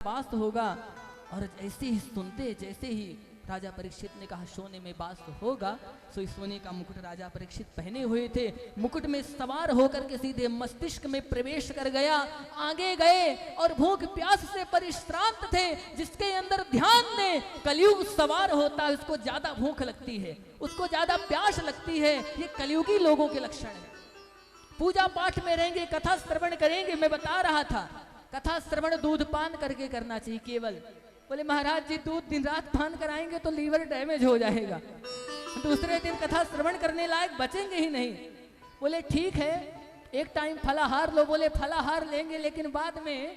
वास्त होगा। और जैसे ही सुनते, जैसे ही राजा परीक्षित ने कहा सोने में वास्त होगा, सो इस सोने का मुकुट राजा परीक्षित पहने हुए थे, मुकुट में सवार होकर के सीधे मस्तिष्क में प्रवेश कर गया। आगे गए और भूख प्यास से परिश्रांत थे। जिसके अंदर ध्यान ने कलयुग सवार होता है उसको ज्यादा भूख लगती है, उसको ज्यादा प्यास लगती है। ये कलयुगी लोगों के लक्षण है। पूजा पाठ में रहेंगे, कथा श्रवण करेंगे। मैं बता रहा था कथा श्रवण दूध पान करके करना चाहिए केवल। बोले महाराज जी दूध दिन रात पान कराएंगे तो लीवर डैमेज हो जाएगा, दूसरे दिन कथा श्रवण करने लायक बचेंगे ही नहीं। बोले ठीक है एक टाइम फलाहार लो। बोले फलाहार लेंगे लेकिन बाद में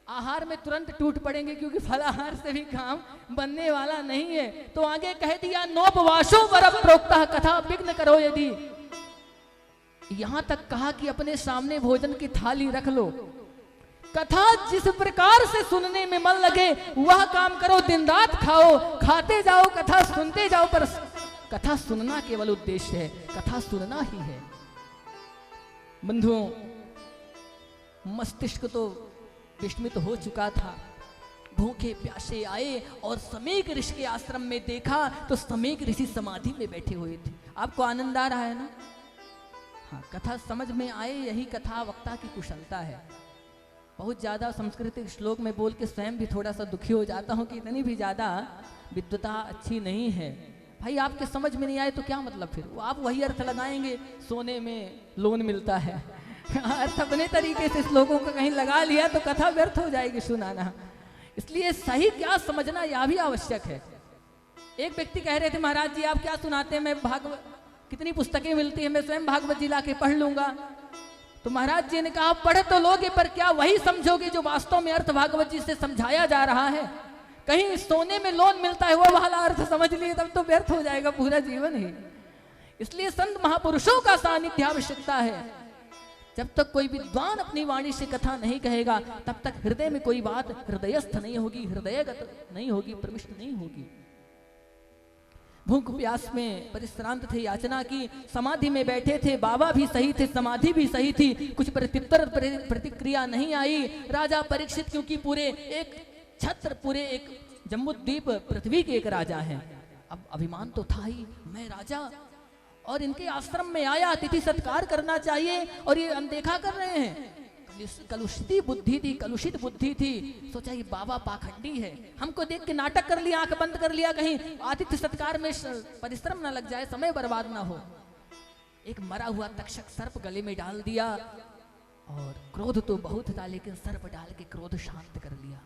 आहार में तुरंत टूट पड़ेंगे, क्योंकि फलाहार से भी काम बनने वाला नहीं है। तो आगे कह दिया नोपवासो वर प्रोक्ता कथा विघ्न करो यदि। यहां तक कहा कि अपने सामने भोजन की थाली रख लो, कथा जिस प्रकार से सुनने में मन लगे वह काम करो, दिन रात खाओ, खाते जाओ, कथा सुनते जाओ। पर कथा सुनना केवल उद्देश्य है, कथा सुनना ही है। बंधुओं मस्तिष्क तो विस्मित हो चुका था। भूखे प्यासे आए और समेक ऋषि के आश्रम में देखा तो समेक ऋषि समाधि में बैठे हुए थे। आपको आनंद आ रहा है ना? हाँ, कथा समझ में आए, यही कथा वक्ता की कुशलता है। बहुत ज़्यादा सांस्कृतिक श्लोक में बोल के स्वयं भी थोड़ा सा दुखी हो जाता हूँ कि इतनी भी ज़्यादा विद्वता अच्छी नहीं है। भाई आपके समझ में नहीं आए तो क्या मतलब, फिर आप वही अर्थ लगाएंगे सोने में लोन मिलता है। अर्थ अपने तरीके से श्लोकों का कहीं लगा लिया तो कथा व्यर्थ हो जाएगी सुनाना। इसलिए सही क्या समझना यह भी आवश्यक है। एक व्यक्ति कह रहे थे महाराज जी आप क्या सुनाते हैं, मैं भागवत कितनी पुस्तकें मिलती है, मैं स्वयं भागवत जी ला के पढ़ लूंगा। तो महाराज जी ने कहा पढ़ तो लोगे पर क्या वही समझोगे जो वास्तव में अर्थ भागवत जी से समझाया जा रहा है? कहीं सोने में लोन मिलता है वो वाला अर्थ समझ लिए तब तो व्यर्थ हो जाएगा पूरा जीवन ही। इसलिए संत महापुरुषों का सानिध्य आवश्यकता है। जब तक कोई विद्वान अपनी वाणी से कथा नहीं कहेगा तब तक हृदय में कोई बात हृदयस्थ नहीं होगी, हृदयगत नहीं होगी, प्रविष्ट नहीं होगी। भूख प्यास में परिश्रांत थे, याचना की, समाधि में बैठे थे। बाबा भी सही थे, समाधि भी सही थी, कुछ प्रत्युत्तर प्रतिक्रिया नहीं आई। राजा परीक्षित क्योंकि पूरे एक छत्र, पूरे एक जम्बूद्वीप पृथ्वी के एक राजा हैं, अब अभिमान तो था ही, मैं राजा और इनके आश्रम में आया, अतिथि सत्कार करना चाहिए और ये अनदेखा कर रहे हैं। कलुषित बुद्धि थी, कलुषित बुद्धि थी। सोचा ये बाबा पाखंडी है, हमको देख के नाटक कर लिया, आंख बंद कर लिया, कहीं आतिथ्य सत्कार में परिश्रम न लग जाए, समय बर्बाद ना हो। एक मरा हुआ तक्षक सर्प गले में डाल दिया और क्रोध तो बहुत था लेकिन सर्प डाल के क्रोध शांत कर लिया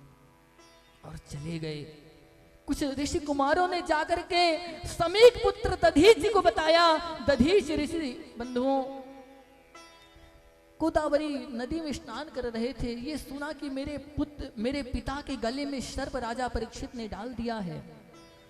और चले गए। कुछ ऋषि कुमारों ने जाकर के समीक पुत्र दधीच जी को बताया। दधीच ऋषि बंधुओं गोदावरी नदी में स्नान कर रहे थे, ये सुना कि मेरे पिता के गले में सर्प राजा परीक्षित ने डाल दिया है।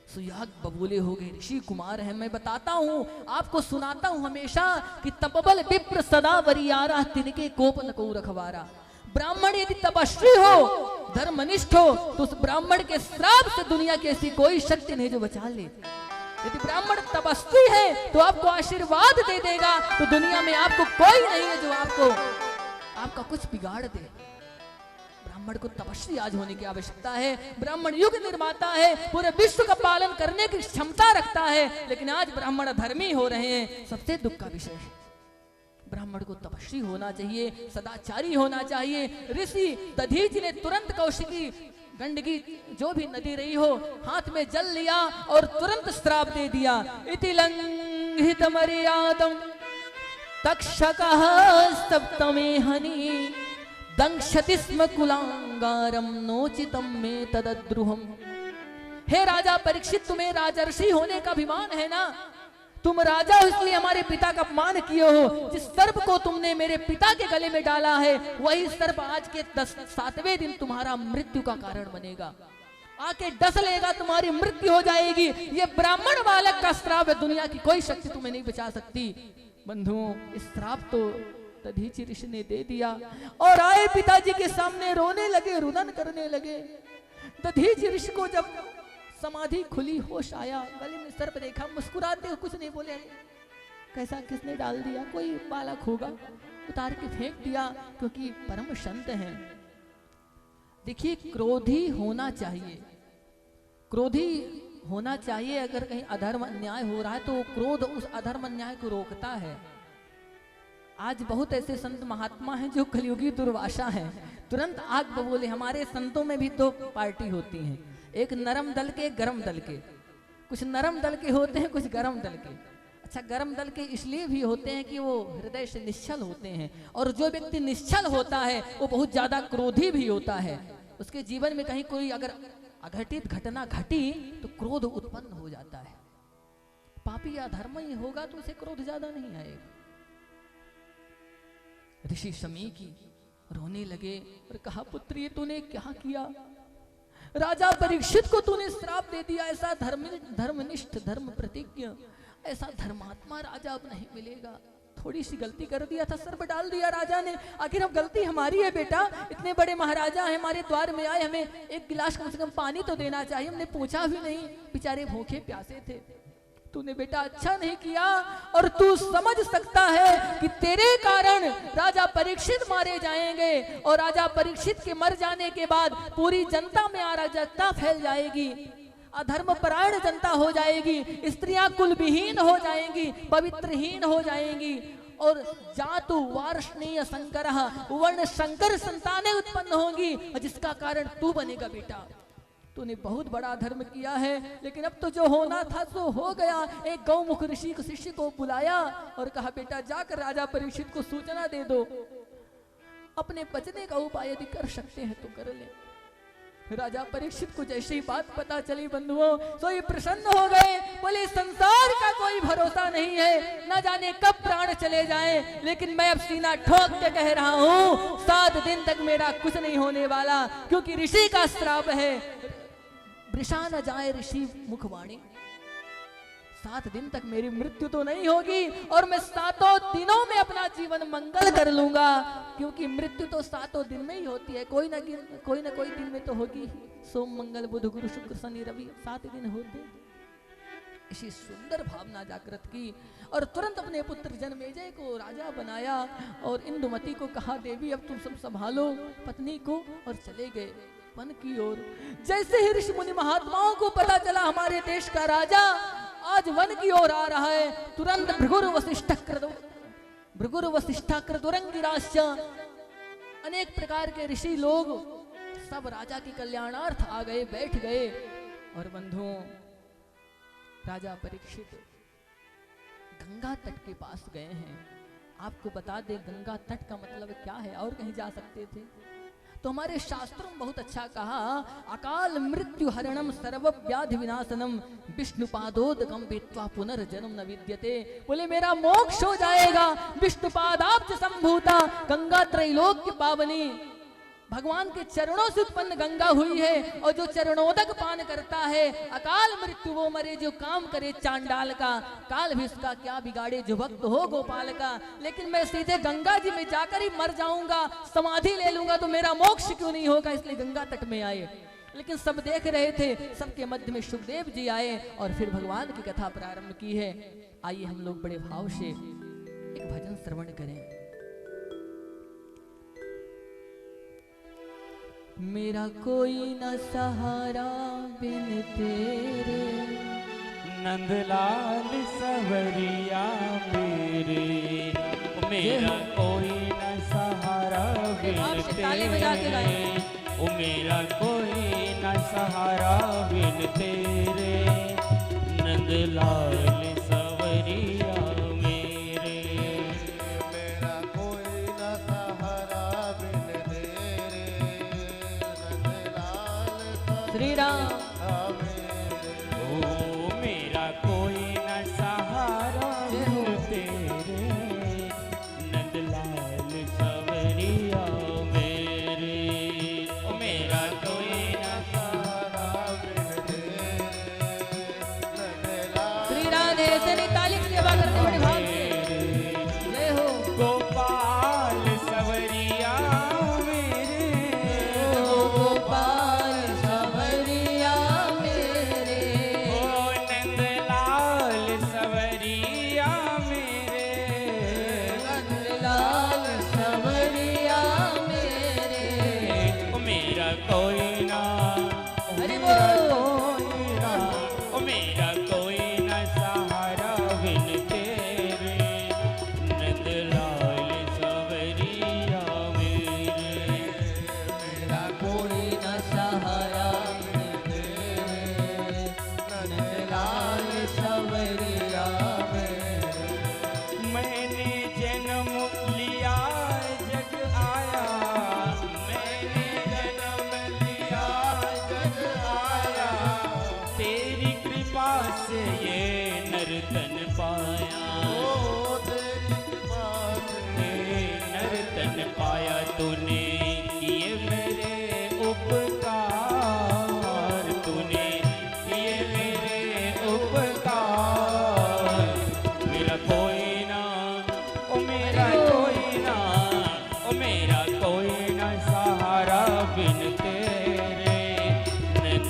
सुयाग बबूले हो गए, ऋषि कुमार है, मैं बताता हूँ आपको, सुनाता हूँ हमेशा कि तपबल विप्र सदा वरियारा तिनके कोप न को रखवारा। ब्राह्मण यदि तपस्वी हो, धर्मनिष्ठ हो तो उस ब्राह्मण के श्राप से दुनिया की ऐसी कोई शक्ति नहीं जो बचा ले। यदि ब्राह्मण तपस्वी है तो आपको आशीर्वाद दे देगा, तो दुनिया में आपको कोई नहीं है जो आपका कुछ बिगाड़ दे। ब्राह्मण को तपस्वी आज होने की आवश्यकता है। ब्राह्मण युग निर्माता है, पूरे विश्व का पालन करने की क्षमता रखता है, लेकिन आज ब्राह्मण अधर्मी हो रहे हैं, सबसे दुख का विषय है। ब्राह्मण को तपस्वी होना चाहिए, सदाचारी होना चाहिए। ऋषि दधीच ने तुरंत कौशिकी गंडकी जो भी नदी रही हो हाथ में जल लिया और तुरंत श्राप दे दिया। इति लंघित मर्यादम तक्षकः सप्तमे हनि दंशति स्म कुलांगारम नोचितम में तदद्रुहम। हे राजा परीक्षित, तुम्हें राजर्षि होने का अभिमान है ना? तुम राजा हो इसलिए हमारे पिता का अपमान किए हो। जिस सर्प को तुमने मेरे पिता के गले में डाला है वही सर्प आज के 7वें दिन तुम्हारा मृत्यु का कारण बनेगा, आके डस लेगा, तुम्हारी मृत्यु हो जाएगी। ये ब्राह्मण बालक का श्राप है, दुनिया की कोई शक्ति तुम्हें नहीं बचा सकती। बंधुओं इस श्राप तो दधीच ऋषि ने दे दिया और आए पिताजी के सामने रोने लगे, रुदन करने लगे। दधीच ऋषि को जब समाधि खुली, होश आया, गले में सर्प देखा, मुस्कुराते हो कुछ नहीं बोले, कैसा किसने डाल दिया, कोई बालक होगा, उतार के फेंक दिया, क्योंकि परम संत हैं। देखिए, क्रोधी होना चाहिए, क्रोधी होना चाहिए। अगर कहीं अधर्म अन्याय हो रहा है तो क्रोध उस अधर्म अन्याय को रोकता है। आज बहुत ऐसे संत महात्मा हैं जो कलयुगी दुर्वासा हैं, तुरंत आग बबूले। हमारे संतों में भी दो पार्टी होती हैं, एक नरम दल के, गरम दल के। कुछ नरम दल के होते हैं, कुछ गरम दल के। अच्छा, गरम दल के इसलिए भी होते हैं कि वो हृदय से निश्चल होते हैं, और जो व्यक्ति निश्चल होता है वो बहुत ज्यादा क्रोधी भी होता है। उसके जीवन में कहीं कोई अगर अघटित घटना घटी तो क्रोध उत्पन्न हो जाता है। पापी या धर्म ही होगा तो उसे क्रोध ज्यादा नहीं आएगा। ऋषि शमी की रोने लगे और कहा, पुत्र ये तूने क्या किया? राजा परीक्षित को तूने श्राप दे दिया। ऐसा धर्मनिष्ठ, धर्म प्रतिज्ञ, ऐसा धर्मात्मा राजा अब नहीं मिलेगा। थोड़ी सी गलती कर दिया था, सर पर डाल दिया राजा ने। आखिर अब गलती हमारी है बेटा, इतने बड़े महाराजा हैं, हमारे द्वार में आए, हमें एक गिलास कम से कम पानी तो देना चाहिए। हमने पूछा भी नहीं, बेचारे भूखे प्यासे थे। तूने बेटा अच्छा नहीं किया, और तू समझ सकता है कि तेरे कारण राजा परीक्षित मारे जाएंगे, और राजा परीक्षित के मर जाने के बाद पूरी जनता में अराजकता फैल जाएगी, अधर्म परायण जनता हो जाएगी, स्त्रियां कुल विहीन हो जाएंगी, पवित्रहीन हो जाएंगी, और जातु वार्ष्णीय संकर, वर्ण संकर संतानें उत्पन्न होंगी, जिसका कारण तू बनेगा। बेटा तूने बहुत बड़ा धर्म किया है, लेकिन अब तो जो होना था सो हो गया। एक गौमुख ऋषि को, शिष्य को बुलाया और कहा, बेटा जाकर राजा परीक्षित को सूचना दे दो, अपने बचने का उपाय यदि कर सकते हैं तो कर ले। राजा परीक्षित को जैसे ही बात पता चली बंधुओं, तो ये प्रसन्न हो गए। बोले, संसार का कोई भरोसा नहीं है, न जाने कब प्राण चले जाएं, लेकिन मैं अब सीना ठोक के कह रहा हूं, 7 दिन तक मेरा कुछ नहीं होने वाला, क्योंकि ऋषि का श्राप है। वृषा न जाए ऋषि मुखवाणी, 7 दिन तक मेरी मृत्यु तो नहीं होगी, और मैं 7 दिनों में अपना जीवन मंगल कर लूंगा, क्योंकि मृत्यु तो 7 दिन में ही होती है। कोई ना कोई दिन में तो होगी ही। सोम मंगल बुध गुरु शुक्र शनि रवि 7 दिन होते। इसी सुंदर भावना जागृत की, और तुरंत अपने पुत्र जनमेजय को राजा बनाया, और इंदुमती को कहा, देवी अब तुम सब संभालो पत्नी को, और चले गए वन की ओर। जैसे ही ऋषि मुनि महात्माओं को पता चला हमारे देश का राजा आज वन की ओर आ रहा है, तुरंत भृगुर वसिष्ठा कृतुरंगिराश्च, अनेक प्रकार के ऋषि लोग सब राजा के कल्याणार्थ आ गए, बैठ गए। और बंधुओं, राजा परीक्षित गंगा तट के पास गए हैं। आपको बता दें, गंगा तट का मतलब क्या है, और कहीं जा सकते थे? तो हमारे शास्त्रों में बहुत अच्छा कहा, अकाल मृत्यु हरणम सर्व व्याधि विनाशनम विष्णुपादोदकम वित्वा पुनर्जन्म न विद्यते। बोले, मेरा मोक्ष हो जाएगा विष्णुपादाब्ज संभूता, गंगा त्रैलोक्य पावनी। भगवान के चरणों से उत्पन्न गंगा हुई है, और जो चरणोदक पान करता है, अकाल मृत्यु वो मरे जो काम करे चांडाल का, काल भी उसका क्या बिगाड़े जो भक्त हो गोपाल का। लेकिन मैं सीधे गंगा जी में जाकर ही मर जाऊंगा, समाधि ले लूंगा, तो मेरा मोक्ष क्यों नहीं होगा? इसलिए गंगा तट में आए। लेकिन सब देख रहे थे, सबके मध्य में सुखदेव जी आए, और फिर भगवान की कथा प्रारंभ की है। आइए हम लोग बड़े भाव से एक भजन श्रवण करें। मेरा कोई न सहारा बिन तेरे, नंदलाल सवरिया मेरे, मेरा कोई न सहारा बिन तेरे, ओ मेरा कोई न सहारा बिन तेरे, नंदलाल सवरिया मेरे, मेरा कोई न सहारा बिन तेरे, नंदलाल श्री राम। ओ मेरा कोई न सहारा बिन तेरे, नंदलाल सवरिया मेरे, ओ मेरा कोई न सहारा बिन तेरे, नंदलाल। श्री राधे से ताली की सेवा करते बड़े भाव से। जय हो गोपाल सवरिया मेरे, गोपाल सवरिया मेरे, ओ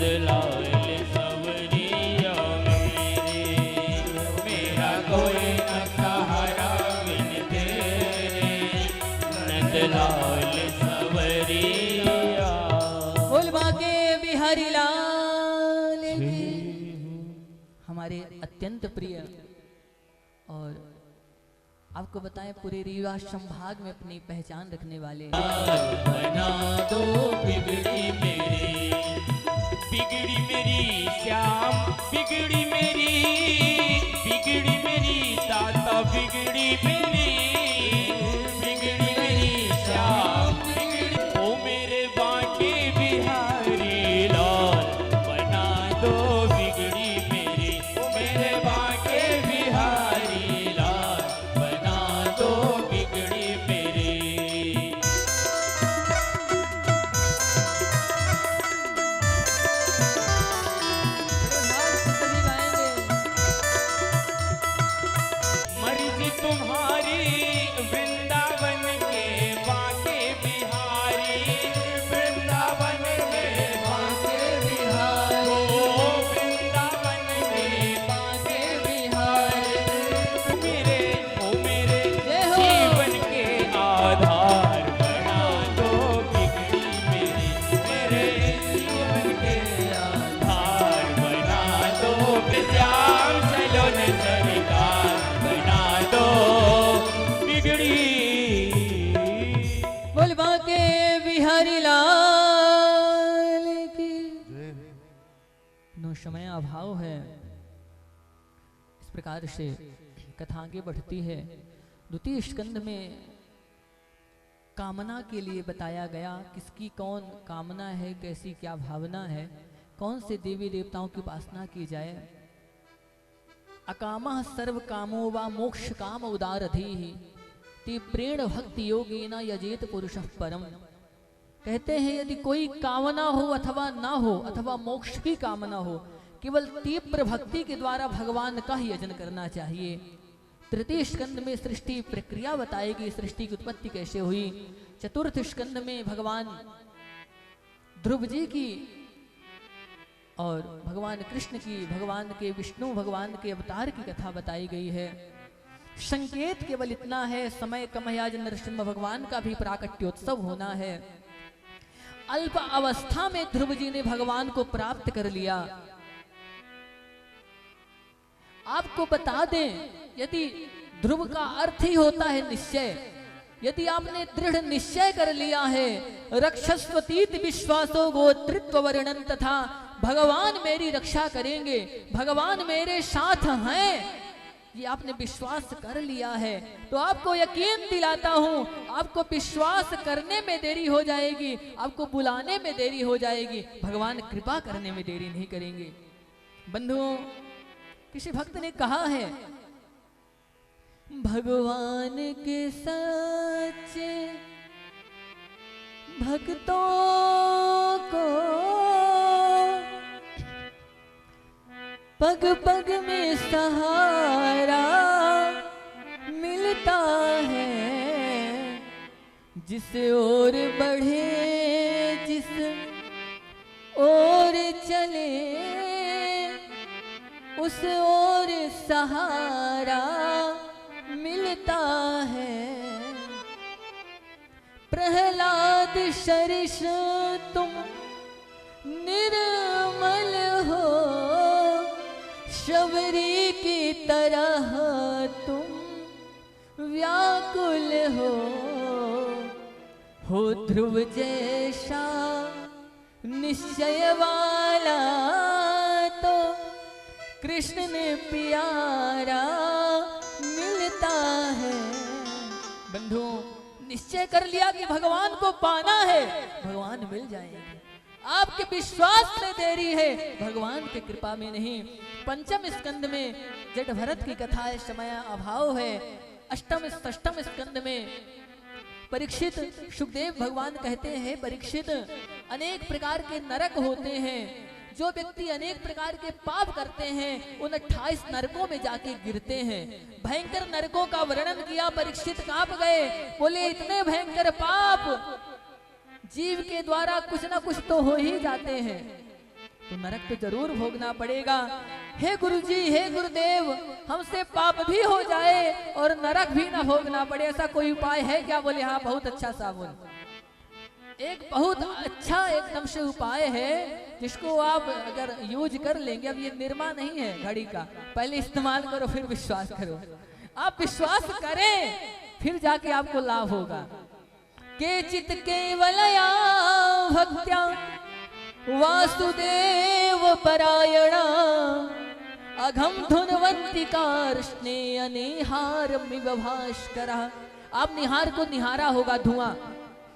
नंदलाल सवरिया मेरे, मेरा कोई न सहारा बिन तेरे, नंदलाल सवरिया। बोल बाके बिहारी लाल की। हमारे अत्यंत प्रिय और आपको बताएं पूरे रीवा संभाग में अपनी पहचान रखने वाले बना दो बिगड़ी मेरी, बिगड़ी मेरी श्याम, बिगड़ी मेरी दाता, बिगड़ी मेरी श्याम, ओ मेरे बांके बिहारी लाल, बना दो बिगड़ी मेरी, मेरे बांके बिहारी लाल, बना दो बिगड़ी मेरी। सभी गाएंगे। मर्जी तुम्हारी वृंदावन के बांके बिहारी, वृंदावन के बांके बिहारी, ओ वृंदावन के बांके बिहारी, मेरे ओ मेरे जय हो। जीवन के आधार, बना दो बिगड़ी मेरी, मेरे जीवन के आधार, बना दो विद्याम चलो न सरकार, बना दो बिगड़ी। बोल बाके बिहारी लाल की। नो समय अभाव है, इस प्रकार से कथा आगे बढ़ती है। द्वितीय स्कंद में कामना के लिए बताया गया, किसकी कौन कामना है, कैसी क्या भावना है, कौन से देवी देवताओं की उपासना की जाए। अकामः सर्व कामो वा मोक्ष काम उदारधीः तीव्रेण भक्ति योगेन यजेत पुरुषः परम। कहते हैं यदि कोई कामना हो अथवा ना हो, अथवा मोक्ष की कामना हो, केवल तीव्र भक्ति के द्वारा भगवान का ही यजन करना चाहिए। तृतीय स्कंद में सृष्टि प्रक्रिया बताएगी, सृष्टि की उत्पत्ति कैसे हुई। चतुर्थ स्कंद में भगवान ध्रुव जी की और भगवान कृष्ण की, भगवान के विष्णु भगवान के अवतार की कथा बताई गई है। संकेत केवल इतना है, समय कम है, आज नरसिंह भगवान का भी प्राकट्योत्सव होना है। अल्प अवस्था में ध्रुव जी ने भगवान को प्राप्त कर लिया। आपको बता दें, यदि ध्रुव का अर्थ ही होता है निश्चय, यदि आपने दृढ़ निश्चय कर लिया है, रक्षस्वतीत विश्वासो गोत्रित्व वर्णन तथा भगवान मेरी रक्षा करेंगे, भगवान मेरे साथ हैं, ये आपने विश्वास कर लिया है, तो आपको यकीन दिलाता हूं, आपको विश्वास करने में देरी हो जाएगी, आपको बुलाने में देरी हो जाएगी, भगवान कृपा करने में देरी नहीं करेंगे। बंधुओं, किसी भक्त ने कहा है, भगवान के सच्चे भक्तों को पग पग में सहारा मिलता है, जिस ओर बढ़े जिस ओर चले उस ओर सहारा मिलता है। प्रहलाद शरीष तुम निर्मल हो, शबरी की तरह तुम व्याकुल हो ध्रुव जैसा निश्चय वाला तो कृष्ण ने प्यारा मिलता है। बंधुओं, निश्चय कर लिया कि भगवान को पाना है, भगवान मिल जाएंगे। आपके विश्वास में देरी है, भगवान की कृपा में नहीं। पंचम स्कंद में जट भरत की कथा है, समय अभाव है। अष्टम स्कंद में परीक्षित सुखदेव भगवान कहते हैं, परीक्षित अनेक प्रकार के नरक होते हैं, जो व्यक्ति अनेक प्रकार के पाप करते हैं उन 28 नरकों में जाके गिरते हैं। भयंकर नरकों का वर्णन किया, परीक्षित कांप गए, बोले इतने भयंकर पाप जीव के द्वारा कुछ ना कुछ तो हो ही जाते हैं। तो तो नरक तो जरूर भोगना पड़ेगा। हे गुरुजी, हे गुरुदेव, हमसे पाप भी हो जाए और नरक भी ना भोगना पड़े, ऐसा कोई उपाय है क्या? बोले हाँ, बहुत अच्छा साबुन, एक बहुत अच्छा एकदम से उपाय है जिसको आप अगर यूज कर लेंगे, अब ये निर्मा नहीं है घड़ी का, पहले इस्तेमाल करो फिर विश्वास करो। आप विश्वास करें फिर जाके आपको लाभ होगा। के चित केवलया भक्त्या वासुदेव परायणा अघम धुनवंतिका कृष्णे अनेहार भास्करः। आप निहार को निहारा होगा धुआं।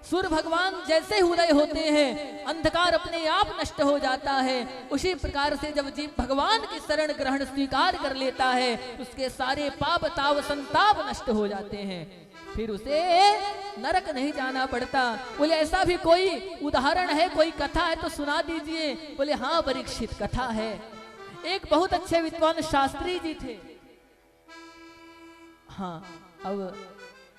सूर्य भगवान जैसे उदय होते हैं अंधकार अपने आप नष्ट हो जाता है, उसी प्रकार से जब जीव भगवान की शरण ग्रहण स्वीकार कर लेता है उसके सारे पाप ताप संताप नष्ट हो जाते हैं, फिर उसे नरक नहीं जाना पड़ता। बोले ऐसा भी कोई उदाहरण है, कोई कथा है तो सुना दीजिए। बोले हाँ परीक्षित, कथा है। एक बहुत अच्छे विद्वान शास्त्री जी थे। हाँ, अब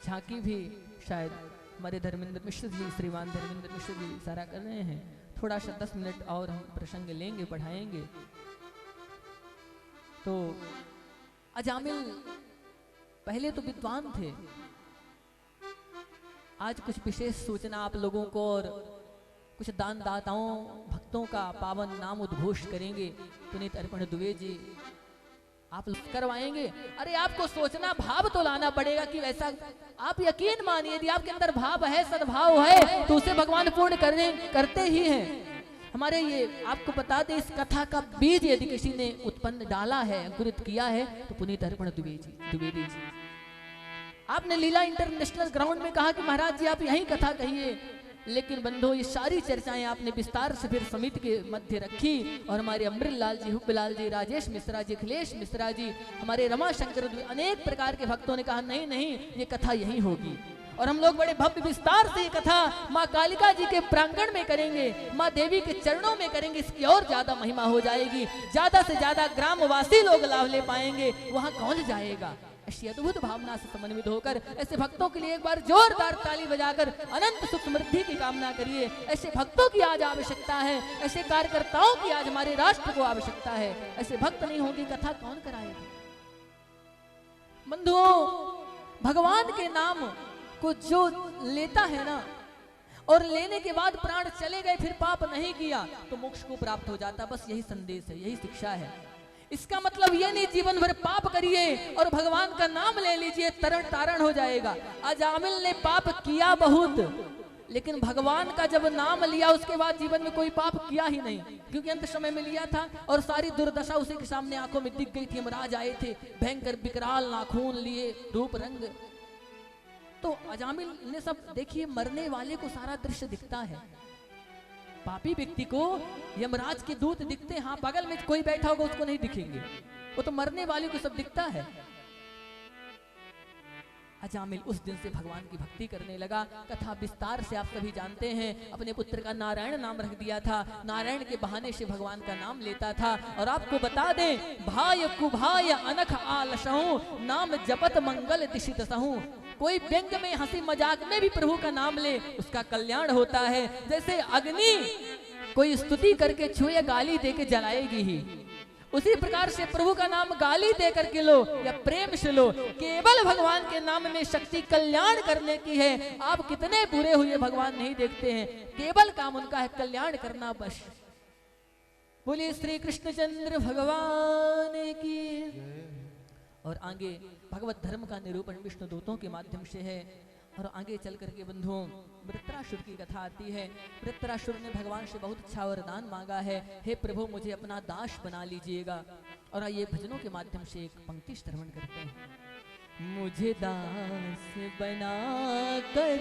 झांकी भी शायद हमारे धर्मेंद्र मिश्र जी, श्रीमान धर्मेंद्र मिश्र जी इशारा कर रहे हैं। थोड़ा सा 10 मिनट और हम प्रसंग लेंगे, पढ़ाएंगे। तो अजामिल पहले तो विद्वान थे, आज कुछ विशेष सूचना आप लोगों को और कुछ दान दाताओं भक्तों का पावन नाम उद्घोष करेंगे। पुनीत अर्पण दुबे जी आप करवाएंगे। अरे आपको सोचना, भाव तो लाना पड़ेगा कि वैसा आप यकीन मानिए यदि आपके अंदर भाव है, सद्भाव है तो उसे भगवान पूर्ण करते ही हैं। हमारे ये आपको बता दें, इस कथा का बीज यदि किसी ने उत्पन्न डाला है, अंकुरित किया है तो पुनीत अर्पण द्विवेदी जी। आपने लीला इंटरनेशनल ग्राउंड में कहा कि महाराज जी आप यही कथा कहिए, लेकिन बंधु ये सारी चर्चाएं आपने विस्तार से फिर समिति के मध्य रखी और हमारे अमृतलाल जी, हुब्बलाल जी, राजेश मिश्रा जी, अखिलेश मिश्रा जी, हमारे रमाशंकर, अनेक प्रकार के भक्तों ने कहा नहीं नहीं ये कथा यही होगी। और हम लोग बड़े भव्य विस्तार से ये कथा माँ कालिका जी के प्रांगण में करेंगे, माँ देवी के चरणों में करेंगे, इसकी और ज्यादा महिमा हो जाएगी, ज्यादा से ज्यादा ग्रामवासी लोग लाभ ले पाएंगे, वहां कौन जाएगा। ऐसी अद्भुत भावना से समन्वित होकर ऐसे भक्तों के लिए एक बार जोरदार ताली बजाकर अनंत सुख समृद्धि की कामना करिए। ऐसे भक्तों की आज आवश्यकता है, ऐसे कार्यकर्ताओं की आज हमारे राष्ट्र को आवश्यकता है। ऐसे भक्त नहीं होगी कथा कौन कराएगा। बंधुओं, भगवान के नाम को जो लेता है ना, और लेने के बाद प्राण चले गए फिर पाप नहीं किया तो मोक्ष को प्राप्त हो जाता। बस यही संदेश है, यही शिक्षा है। इसका मतलब ये नहीं जीवन भर पाप करिए और भगवान का नाम ले लीजिए तरण तारण हो जाएगा। अजामिल ने पाप किया बहुत, लेकिन भगवान का जब नाम लिया उसके बाद जीवन में कोई पाप किया ही नहीं, क्योंकि अंत समय में लिया था और सारी दुर्दशा उसी के सामने आंखों में दिख गई थी। यमराज आए थे, भयंकर विकराल नाखून लिए, रूप रंग। तो अजामिल ने सब देखिए, मरने वाले को सारा दृश्य दिखता है, पापी व्यक्ति को यमराज के दूत दिखते हैं। हाँ, बगल में कोई बैठा होगा उसको नहीं दिखेंगे, वो तो मरने वाले को सब दिखता है। अजामिल उस दिन से भगवान की भक्ति करने लगा। कथा विस्तार से आप सभी जानते हैं। अपने पुत्र का नारायण नाम रख दिया था, नारायण के बहाने से भगवान का नाम लेता था। और आपको बता दें, भाय कुभाय अनख आलसहूं, नाम जपत मंगल दिशित सहूं। कोई व्यंग में, हंसी मजाक में भी प्रभु का नाम ले उसका कल्याण होता है। जैसे अग्नि कोई स्तुति करके छुए, गाली दे के जलाएगी ही, उसी प्रकार से प्रभु का नाम गाली दे करके लो या प्रेम से लो। केवल भगवान के नाम में शक्ति कल्याण करने की है। आप कितने बुरे हुए भगवान नहीं देखते हैं, केवल काम उनका है कल्याण करना बस। बोलिए श्री कृष्णचंद्र भगवान की। और आगे भगवत धर्म का निरूपण विष्णु दूतों के माध्यम से है। और आगे चल करके बंधुओं, वृत्रासुर की कथा आती है। वृत्रासुर ने भगवान से बहुत अच्छा वरदान मांगा है, हे प्रभु मुझे अपना दास बना लीजिएगा। और आइए भजनों के माध्यम से एक पंक्ति श्रवण करते हैं। मुझे दास बना कर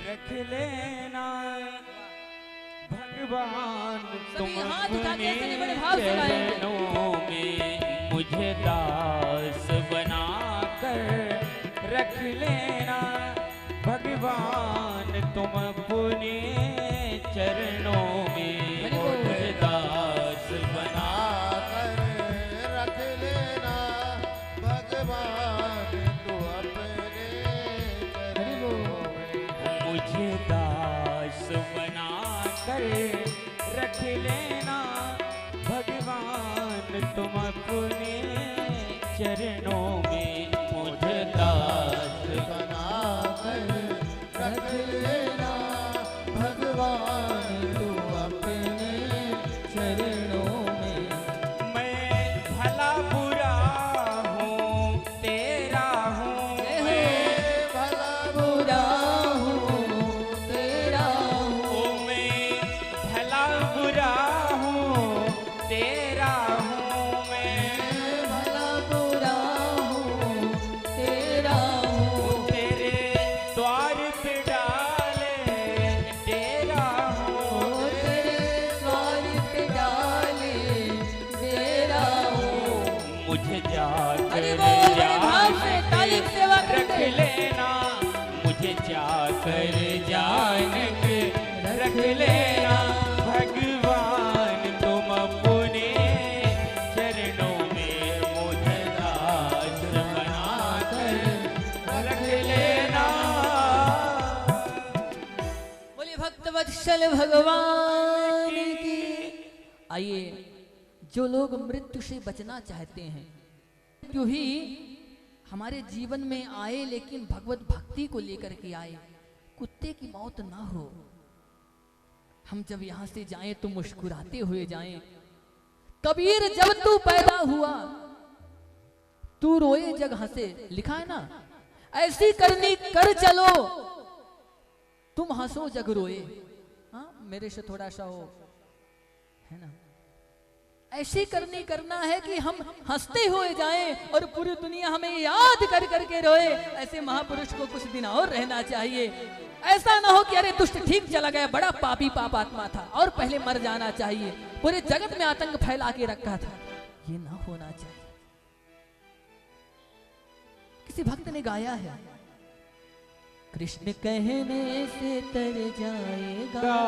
रख लेना भगवान तुम हाथ उठा के ऐसे बड़े अपने भाव से गाएंगे। चरणों में, मुझे दास बना कर रख लेना भगवान तुम अपने चरणों में, मुझे दास बना कर रख लेना भगवान तू अपने चरणों में। मुझे दास बना कर रख लेना हरि बोल, बड़े भाव से ताली की सेवा रख करते। लेना मुझे जाकर जानक रख लेना भगवान तुम अपने चरणों में मुझे दास बनाकर रख लेना। बोले भक्त वत्सल भगवान की। आइए, जो लोग मृत्यु से बचना चाहते हैं, मृत्यु ही हमारे जीवन में आए लेकिन भगवत भक्ति को लेकर के आए, कुत्ते की मौत ना हो। हम जब यहां से जाएं तो मुस्कुराते हुए जाएं। कबीर जब तू पैदा हुआ तू रोए जग हंसे, लिखा है ना, ऐसी करनी कर चलो तुम हंसो जग रोए। हाँ, मेरे से थोड़ा सा हो है ना, ऐसी करनी करना है कि हम हंसते हुए जाएं और पूरी दुनिया हमें याद कर करके रोए। ऐसे महापुरुष को कुछ दिन और रहना चाहिए। ऐसा ना हो कि अरे दुष्ट ठीक चला गया, बड़ा पापी पापात्मा था और पहले मर जाना चाहिए, पूरे जगत में आतंक फैला के रखा था, ये ना होना चाहिए। किसी भक्त ने गाया है, कृष्ण कहने से तर जाएगा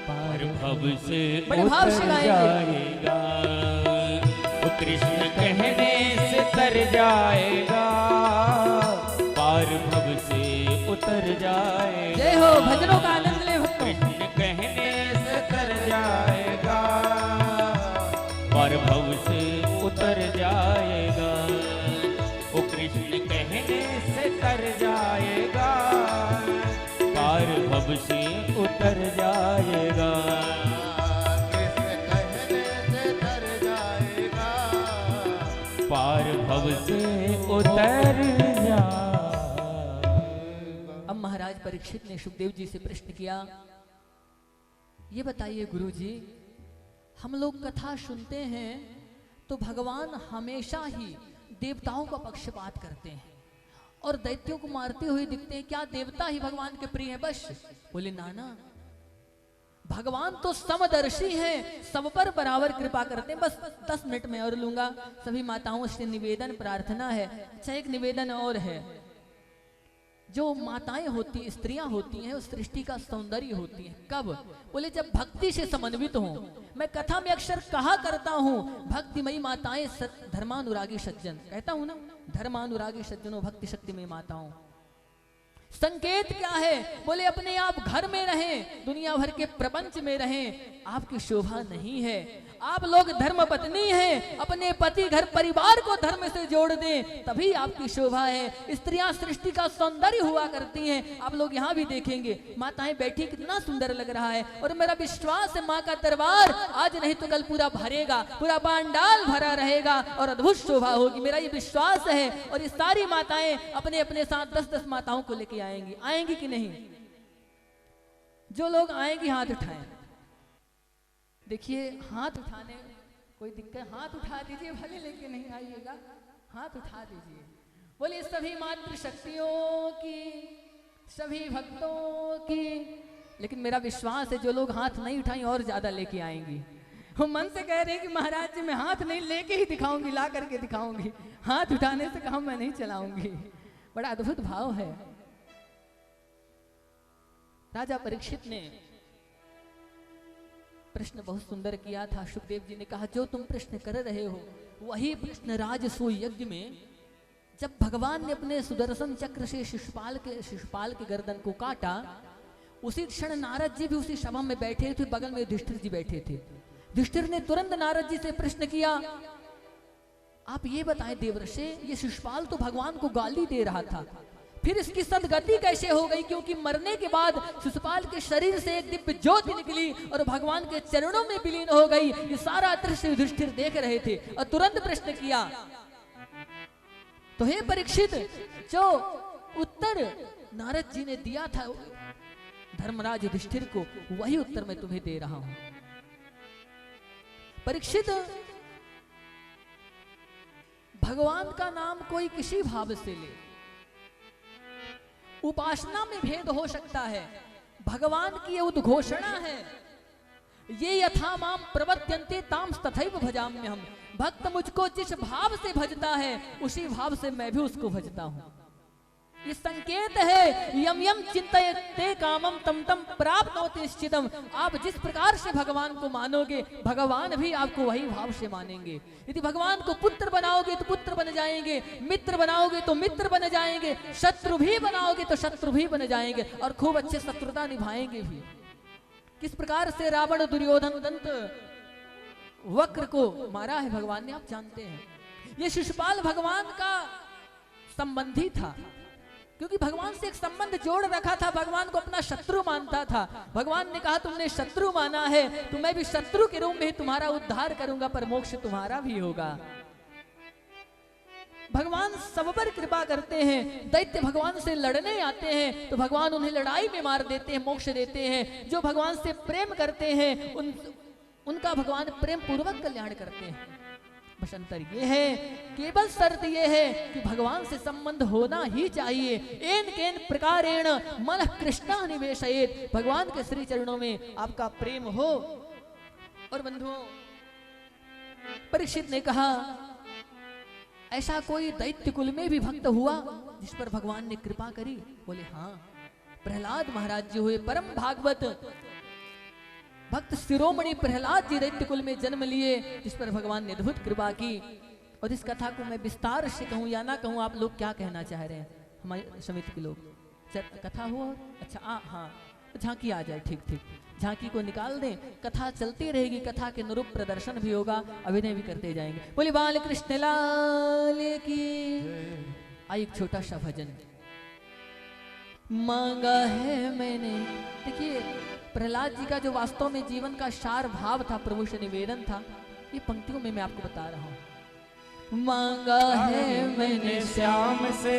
पार भव से बड़े भाव से उतर गाएंगे। जाएगा, वो कृष्ण कहने से तर जाएगा, पार भव से उतर जाएगा। जय हो, भजनों का आनंद ले भक्तों। कृष्ण कहने से तर जाएगा, पार भव से उतर जाएगा, वो कृष्ण कहने से तर जाएगा, पार भव से उतर जाएगा। कृष्ण कहने से तर जाएगा, पार भव से उतर जाएगा। अब महाराज परीक्षित ने सुखदेव जी से प्रश्न किया, ये बताइए गुरुजी, हम लोग कथा सुनते हैं तो भगवान हमेशा ही देवताओं का पक्षपात करते हैं और दैत्यों को मारते हुए दिखते हैं, क्या देवता ही भगवान के प्रिय हैं? बस बोले नाना, भगवान तो समदर्शी हैं, सब पर बराबर कृपा करते हैं। बस 10 मिनट में और लूंगा। सभी माताओं से निवेदन प्रार्थना है। अच्छा, एक निवेदन और है, जो माताएं होती, स्त्रियां होती हैं, उस सृष्टि का सौंदर्य होती है। कब? बोले जब भक्ति से समन्वित हों। मैं कथा में अक्सर कहा करता हूं, भक्तिमयी माताएं धर्मानुरागी सज्जन, कहता हूं ना, धर्मानुरागी सज्जनों भक्ति शक्ति में माताओं। संकेत क्या है? बोले अपने आप घर में रहें, दुनिया भर के प्रपंच में रहें, आपकी शोभा नहीं है। आप लोग धर्म पत्नी हैं, अपने पति घर परिवार को धर्म से जोड़ दें, तभी आपकी शोभा है। स्त्रियां सृष्टि का सौंदर्य हुआ करती हैं। आप लोग यहाँ भी देखेंगे, माताएं बैठी, कितना सुंदर लग रहा है। और मेरा विश्वास है, माँ का दरबार आज नहीं तो कल पूरा भरेगा, पूरा पांडाल भरा रहेगा और अद्भुत शोभा होगी, मेरा ये विश्वास है। और ये सारी माताएं अपने अपने साथ 10-10 माताओं को लेके आएंगी। आएंगी कि नहीं? जो लोग आएंगी हाथ उठाएं। देखिए, हाथ उठाने कोई दिक्कत, हाथ उठा दीजिए, भले लेके नहीं आइएगा, हाथ उठा दीजिए। बोलिए सभी मातृ शक्तियों की, सभी भक्तों की। लेकिन मेरा विश्वास है जो लोग हाथ नहीं उठाएं और ज्यादा लेके आएंगी। वो मन से कह रहे हैं कि महाराज जी मैं हाथ नहीं लेके ही दिखाऊंगी, ला करके दिखाऊंगी, हाथ उठाने से काम मैं नहीं चलाऊंगी। बड़ा अद्भुत भाव है। राजा परीक्षित ने प्रश्न बहुत सुंदर किया था। सुखदेव जी ने कहा, जो तुम प्रश्न कर रहे हो वही प्रश्न राजसूय यज्ञ में जब भगवान ने अपने सुदर्शन चक्र से शिशुपाल के गर्दन को काटा, उसी क्षण नारद जी भी उसी सभा में बैठे थे, बगल में युधिष्ठिर जी बैठे थे। युधिष्ठिर ने तुरंत नारद जी से प्रश्न किया, आप ये बताएं देवर्षि, ये शिशुपाल तो भगवान को गाली दे रहा था, फिर इसकी सदगति कैसे हो गई? क्योंकि मरने के बाद शिशुपाल के शरीर से एक दिव्य ज्योति निकली और भगवान के चरणों में विलीन हो गई। ये सारा दृश्य युधिष्ठिर देख रहे थे और तुरंत प्रश्न किया, तो हे परीक्षित, जो उत्तर नारद जी ने दिया था धर्मराज युधिष्ठिर को, वही उत्तर मैं तुम्हें दे रहा हूं। परीक्षित, भगवान का नाम कोई किसी भाव से ले, उपासना में भेद हो सकता है, भगवान की उद्घोषणा है। ये यथा माम प्रवद्यन्ते ताम तथैव भजाम्य हम। भक्त मुझको जिस भाव से भजता है उसी भाव से मैं भी उसको भजता हूं। ये संकेत है यम यम चिंतयते कामम तम तम प्राप्नोति निश्चितम। आप जिस प्रकार से भगवान को मानोगे भगवान भी आपको वही भाव से मानेंगे। यदि भगवान को पुत्र बनाओगे तो पुत्र बन जाएंगे, मित्र बनाओगे तो मित्र बन जाएंगे, शत्रु भी बनाओगे तो शत्रु भी बन जाएंगे और खूब अच्छे शत्रुता निभाएंगे भी। किस प्रकार से रावण दुर्योधन दंत वक्र को मारा है भगवान ने, आप जानते हैं। ये शिशुपाल भगवान का संबंधी था, क्योंकि भगवान से एक संबंध जोड़ रखा था, भगवान को अपना शत्रु मानता था। भगवान ने कहा तुमने शत्रु माना है तो मैं भी शत्रु के रूप में तुम्हारा उद्धार करूंगा, पर मोक्ष तुम्हारा भी होगा। भगवान सब पर कृपा करते हैं। दैत्य भगवान से लड़ने आते हैं तो भगवान उन्हें लड़ाई में मार देते हैं, मोक्ष देते हैं। जो भगवान से प्रेम करते हैं उनका भगवान प्रेम पूर्वक कल्याण करते हैं। बस अंतर ये है, केवल शर्त ये है कि भगवान से संबंध होना ही चाहिए। एन केन प्रकारेण मन कृष्णा निवेशयेत। भगवान के श्री चरणों में आपका प्रेम हो। और बंधुओं, परीक्षित ने कहा ऐसा कोई दैत्य कुल में भी भक्त हुआ जिस पर भगवान ने कृपा करी? बोले हाँ, प्रहलाद महाराज जी हुए परम भागवत भक्त शिरोमणि प्रहलाद जी दैत्य कुल में जन्म लिए, जिस पर भगवान ने अद्भुत कृपा की। और इस कथा को मैं विस्तार से कहूं या ना कहूं, आप लोग क्या कहना चाह रहे हैं हमारे समिति के लोग? कथा हो? अच्छा हाँ, झांकी आ जाए, ठीक ठीक, झांकी को निकाल दें, कथा चलती रहेगी, कथा के अनुरूप प्रदर्शन भी होगा, अभिनय भी करते जाएंगे। बोले बाल कृष्ण लाल की। आई एक छोटा सा भजन मांगा है मैंने। देखिए प्रहलाद जी का जो वास्तव में जीवन का सार भाव था, प्रभु से निवेदन था, ये पंक्तियों में मैं आपको बता रहा हूं। मांगा है मैंने श्याम से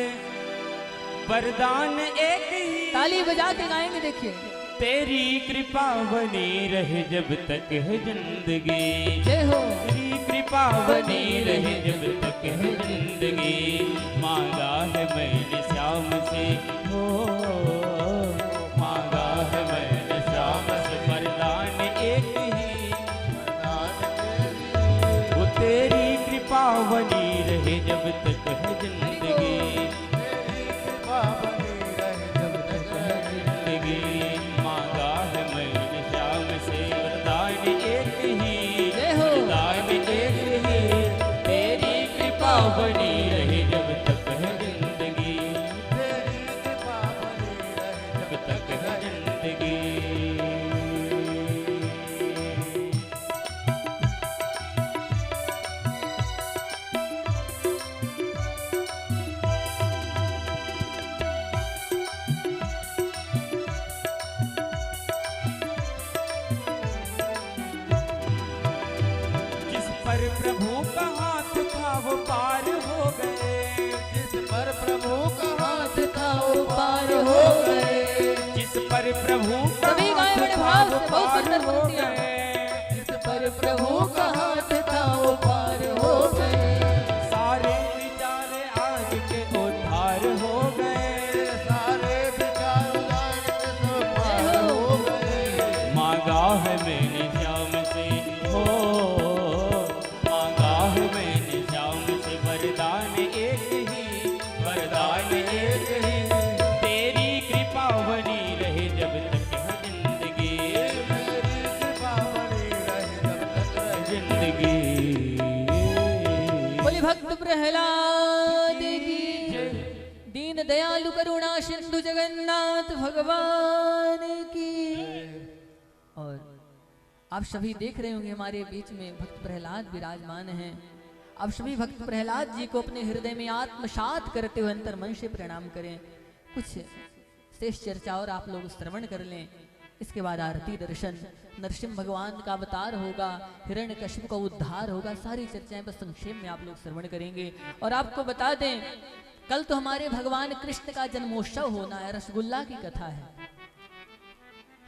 वरदान एक ही, ताली बजा के गाएंगे। देखिए तेरी कृपा बनी रहे जब तक है जिंदगी, जय हो। तेरी कृपा बनी रहे जब तक है जिंदगी। मांगा है मैंने श्याम से, हो मांगा है मैंने श्याम से वरदान एक ही, वो तेरी कृपा बनी रहे जब तक है जिंदगी, बनी रहे जब तक है जिंदगी, तेरी कृपा बनी रहे जब तक है जिंदगी। जिस पर प्रभु का हाथ था वो पार हो गए, जिस पर प्रभु का हाथ था वो पार हो गए। जिस पर प्रभु का सभी गाएं बड़े भाव से, बहुत सुंदर पंक्तियां। जिस पर प्रभु का हाथ था वो पार हो गए। सारे विचार आज के उद्धार हो गए, सारे विचार आज के तो पार हो गए। मांगा है मैंने श्याम से, हो मांगा है मैंने श्याम से वरदान एक ही, वरदान एक ही। तेरी कृपा बनी रहे जब तक है जिंदगी, मेरी कृपा बनी रहे जब तक है जिंदगी। बोले भक्त प्रहलाद की। दीन दयालु करुणा सिंधु जगन्नाथ भगवान की। और आप सभी देख रहे होंगे हमारे बीच में भक्त प्रहलाद विराजमान हैं। आप सभी भक्त प्रहलाद जी को अपने हृदय में आत्मसात करते हुए अंतर मन से प्रणाम करें। कुछ शेष चर्चा और आप लोग श्रवण कर लें। इसके बाद आरती दर्शन, नरसिंह भगवान का अवतार होगा, हिरण्यकशिपु का उद्धार होगा। सारी चर्चाएं बस संक्षेप में आप लोग श्रवण करेंगे। और आपको बता दें, कल तो हमारे भगवान कृष्ण का जन्मोत्सव होना है, रसगुल्ला की कथा है।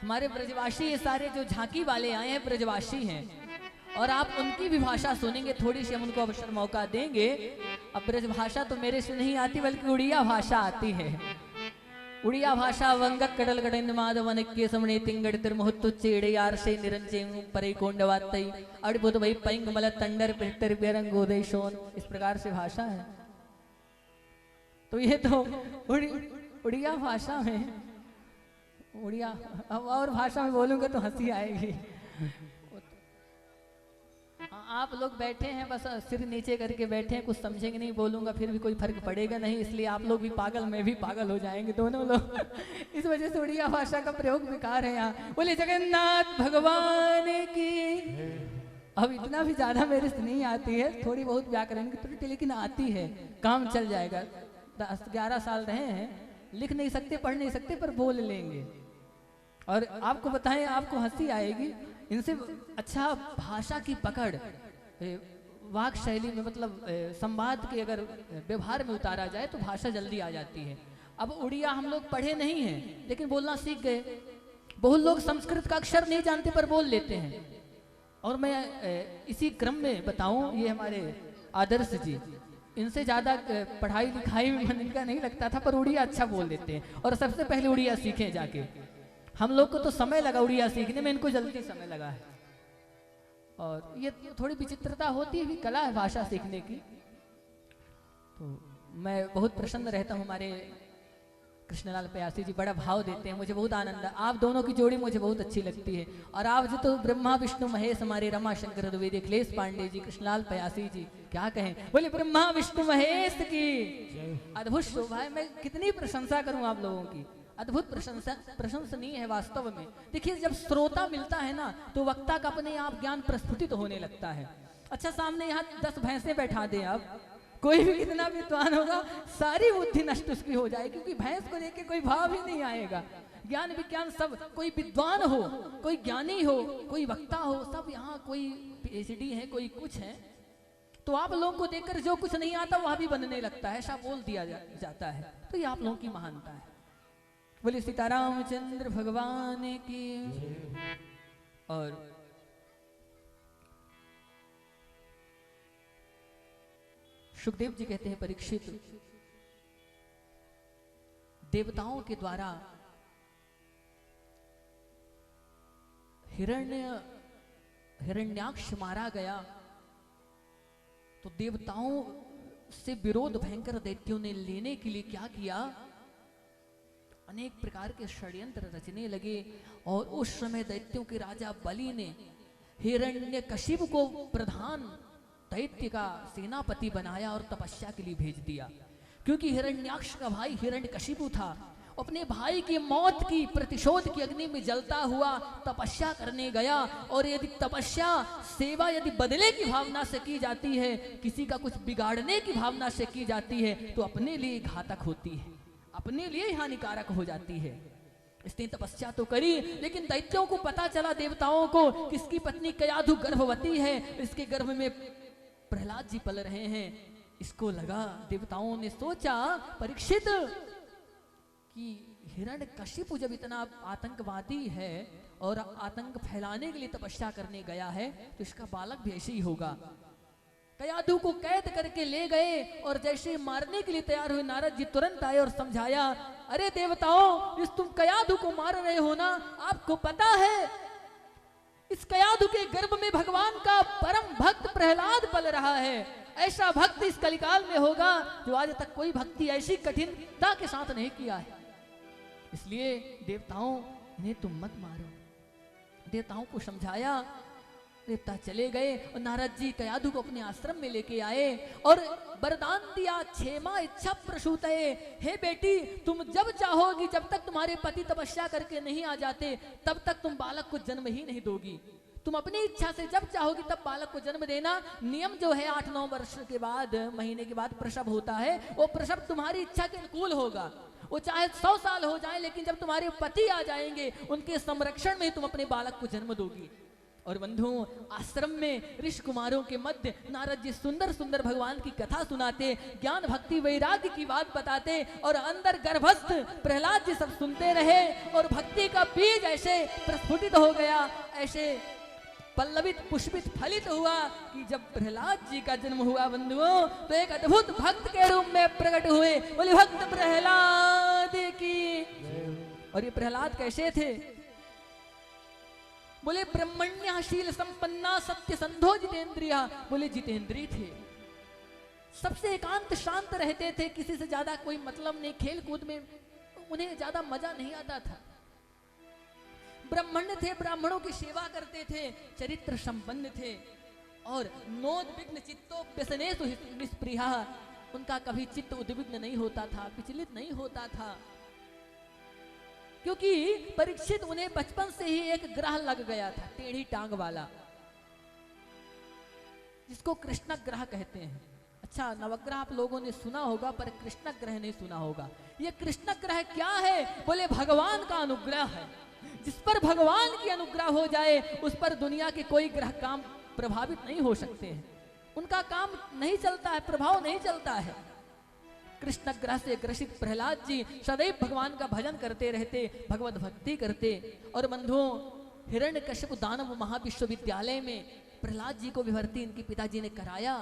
हमारे ब्रजवासी ये सारे जो झांकी वाले आए हैं ब्रजवासी हैं, और आप उनकी भी भाषा सुनेंगे। थोड़ी सी हम उनको अवसर मौका देंगे। अब ब्रज भाषा तो मेरे से नहीं आती, बल्कि उड़िया भाषा आती है। उड़िया भाषा वंगक कडल गडन माधवन के समणे तिंगड़ तिरमुहत्तु चेड़े यार से निरंजे परे कोंडवातई अड़बुद भई पैंग मल तंडर पिटर बेरंगो देशोन, इस प्रकार से भाषा है। तो ये तो उड़िया भाषा में, उड़िया अब और भाषा में बोलूंगा तो हंसी आएगी। आप लोग बैठे हैं बस सिर नीचे करके बैठे हैं, कुछ समझेंगे नहीं, बोलूंगा फिर भी कोई फर्क पड़ेगा नहीं, इसलिए आप लोग भी पागल मैं भी पागल हो जाएंगे दोनों लोग। इस वजह से उड़िया भाषा का प्रयोग बेकार है यहाँ। बोले जगन्नाथ भगवान की। अब इतना भी ज्यादा मेरे से नहीं आती है, थोड़ी बहुत व्याकरण की त्रुटि लेकिन आती है, काम चल जाएगा। 10-11 साल रहे हैं, लिख नहीं सकते पढ़ नहीं सकते पर बोल लेंगे। और आपको बताएं, आपको हंसी आएगी, इनसे अच्छा भाषा की पकड़ वाक शैली में मतलब संवाद के अगर व्यवहार में उतारा जाए तो भाषा जल्दी आ जाती है। अब उड़िया हम लोग पढ़े नहीं हैं लेकिन बोलना सीख गए। बहुत लोग संस्कृत का अक्षर नहीं जानते पर बोल लेते हैं। और मैं इसी क्रम में बताऊं, ये हमारे आदर्श जी, इनसे ज्यादा पढ़ाई लिखाई में मन इनका नहीं लगता था पर उड़िया अच्छा बोल देते हैं। और सबसे पहले उड़िया सीखे जाके, हम लोग को तो समय लगा उड़िया सीखने में, इनको जल्दी समय लगा है। और ये थोड़ी विचित्रता होती है भी, कला है भाषा सीखने की। तो मैं बहुत प्रसन्न रहता हूँ, हमारे कृष्णलाल प्यासी जी बड़ा भाव देते हैं, मुझे बहुत आनंद है। आप दोनों की जोड़ी मुझे बहुत अच्छी लगती है। और आप जो तो ब्रह्मा विष्णु महेश, हमारे रमा शंकर द्विवेदी, अखिलेश पांडे जी, कृष्णलाल प्यासी जी, क्या कहें, बोले ब्रह्मा विष्णु महेश की अद्भुत शोभा है। मैं कितनी प्रशंसा करूं आप लोगों की, अद्भुत प्रशंसनीय है वास्तव में। देखिए जब श्रोता मिलता है ना तो वक्ता का अपने आप ज्ञान प्रस्फुटित होने लगता है। अच्छा सामने यहाँ 10 भैंसे बैठा दें आप, कोई भी कितना विद्वान होगा सारी बुद्धि नष्ट उसकी हो जाए, क्योंकि भैंस को देख के कोई भाव ही नहीं आएगा। ज्ञान विज्ञान सब, कोई विद्वान हो, कोई ज्ञानी हो, कोई वक्ता हो, सब यहाँ कोई PhD है, कोई कुछ है। तो आप लोगों को देखकर जो कुछ नहीं आता वह भी बनने लगता है, ऐसा बोल दिया जाता है। तो ये आप लोगों की महानता है। बोले सीतारामचंद्र भगवान की। और सुखदेव जी कहते हैं, परीक्षित, देवताओं के द्वारा हिरण्याक्ष मारा गया तो देवताओं से विरोध भयंकर दैत्यों ने लेने के लिए क्या किया, अनेक प्रकार के षड्यंत्र रचने लगे। और उस समय दैत्यों के राजा बलि ने हिरण्यकशिपु को प्रधान दैत्य का सेनापति बनाया और तपस्या के लिए भेज दिया। क्योंकि हिरण्याक्ष का भाई हिरण्यकशिपु था, अपने भाई की मौत की प्रतिशोध की अग्नि में जलता हुआ तपस्या करने गया। और यदि तपस्या सेवा यदि बदले की भावना से की जाती है, किसी का कुछ बिगाड़ने की भावना से की जाती है तो अपने लिए घातक होती है, अपने लिए हानिकारक हो जाती है। इसने तपस्या तो करी, लेकिन दैत्यों को पता चला, देवताओं को, किसकी पत्नी कयाधु गर्भवती है, इसके गर्भ में प्रहलाद जी पल रहे हैं। इसको लगा, देवताओं ने सोचा परीक्षित कि हिरण्यकशिपु जब इतना आतंकवादी है और आतंक फैलाने के लिए तपस्या करने गया है तो इसका बालक भी ऐसे ही होगा। कयाधु को कैद करके ले गए और जैसे मारने के लिए तैयार हुए नारद जी तुरंत आए और समझाया, अरे देवताओं, इस तुम कयाधु को मार रहे हो ना, आपको पता है इस कयाधु के गर्भ में भगवान का परम भक्त प्रहलाद पल रहा है। ऐसा भक्त इस कलिकाल में होगा जो आज तक कोई भक्ति ऐसी कठिनता के साथ नहीं किया है। इसलिए देवताओं, इन्हें तुम मत मारो। देवताओं को समझाया, देवता चले गए और नारद जी कयाधु को अपने आश्रम में लेके आए और वरदान दिया, क्षेमा इच्छा प्रसूतये, हे बेटी, तुम जब चाहोगी, जब तक तुम्हारे पति तपस्या करके नहीं आ जाते तब तक तुम बालक को जन्म ही नहीं दोगी। तुम अपनी इच्छा से जब चाहोगी तब बालक को जन्म देना। नियम जो है 8-9 वर्ष के बाद, महीने के बाद प्रसव होता है, वो प्रसव तुम्हारी इच्छा के अनुकूल होगा। वो चाहे 100 साल हो जाए, लेकिन जब तुम्हारे पति आ जाएंगे उनके संरक्षण में तुम अपने बालक को जन्म दोगी। और बंधुओं, आश्रम में ऋषि कुमारों के मध्य नारद जी सुंदर सुंदर भगवान की कथा सुनाते, ज्ञान भक्ति वैराग्य की बात बताते और अंदर गर्भस्थ प्रहलाद जी सब सुनते रहे और भक्ति का बीज ऐसे प्रस्फुटित हो गया, ऐसे पल्लवित पुष्पित फलित हुआ कि जब प्रहलाद जी का जन्म हुआ बंधुओं, तो एक अद्भुत भक्त के रूप में प्रकट हुए। बोले भक्त प्रहलाद की। और ये प्रहलाद कैसे थे? बोले ब्रह्मण्याशील संपन्ना सत्य संधो जितेंद्रिया। बोले जितेंद्रिय थे, सबसे एकांत शांत रहते थे, किसी से ज्यादा कोई मतलब नहीं, खेल कूद में उन्हें ज्यादा मजा नहीं आता था। ब्राह्मण थे, ब्राह्मणों की सेवा करते थे, चरित्र संपन्न थे और नोद्विग्न चित्तो व्यसनेषु निष्प्रियः। उनका कभी चित्त उद्विग्न नहीं होता था, विचलित नहीं होता था, क्योंकि परीक्षित उन्हें बचपन से ही एक ग्रह लग गया था, टेढ़ी टांग वाला, जिसको कृष्ण ग्रह कहते हैं। अच्छा, नवग्रह आप लोगों ने सुना होगा पर कृष्ण ग्रह नहीं सुना होगा। ये कृष्ण ग्रह क्या है? बोले भगवान का अनुग्रह है। जिस पर भगवान की अनुग्रह हो जाए उस पर दुनिया के कोई ग्रह काम प्रभावित नहीं हो सकते हैं, उनका काम नहीं चलता है, प्रभाव नहीं चलता है। कृष्ण ग्रह से ग्रसित प्रहलाद जी सदैव भगवान का भजन करते रहते, भगवत भक्ति करते। और बंधुओं, हिरण्यकश्यप दानव महाविश्वविद्यालय में प्रहलाद जी को भी भर्ती इनके पिताजी ने कराया।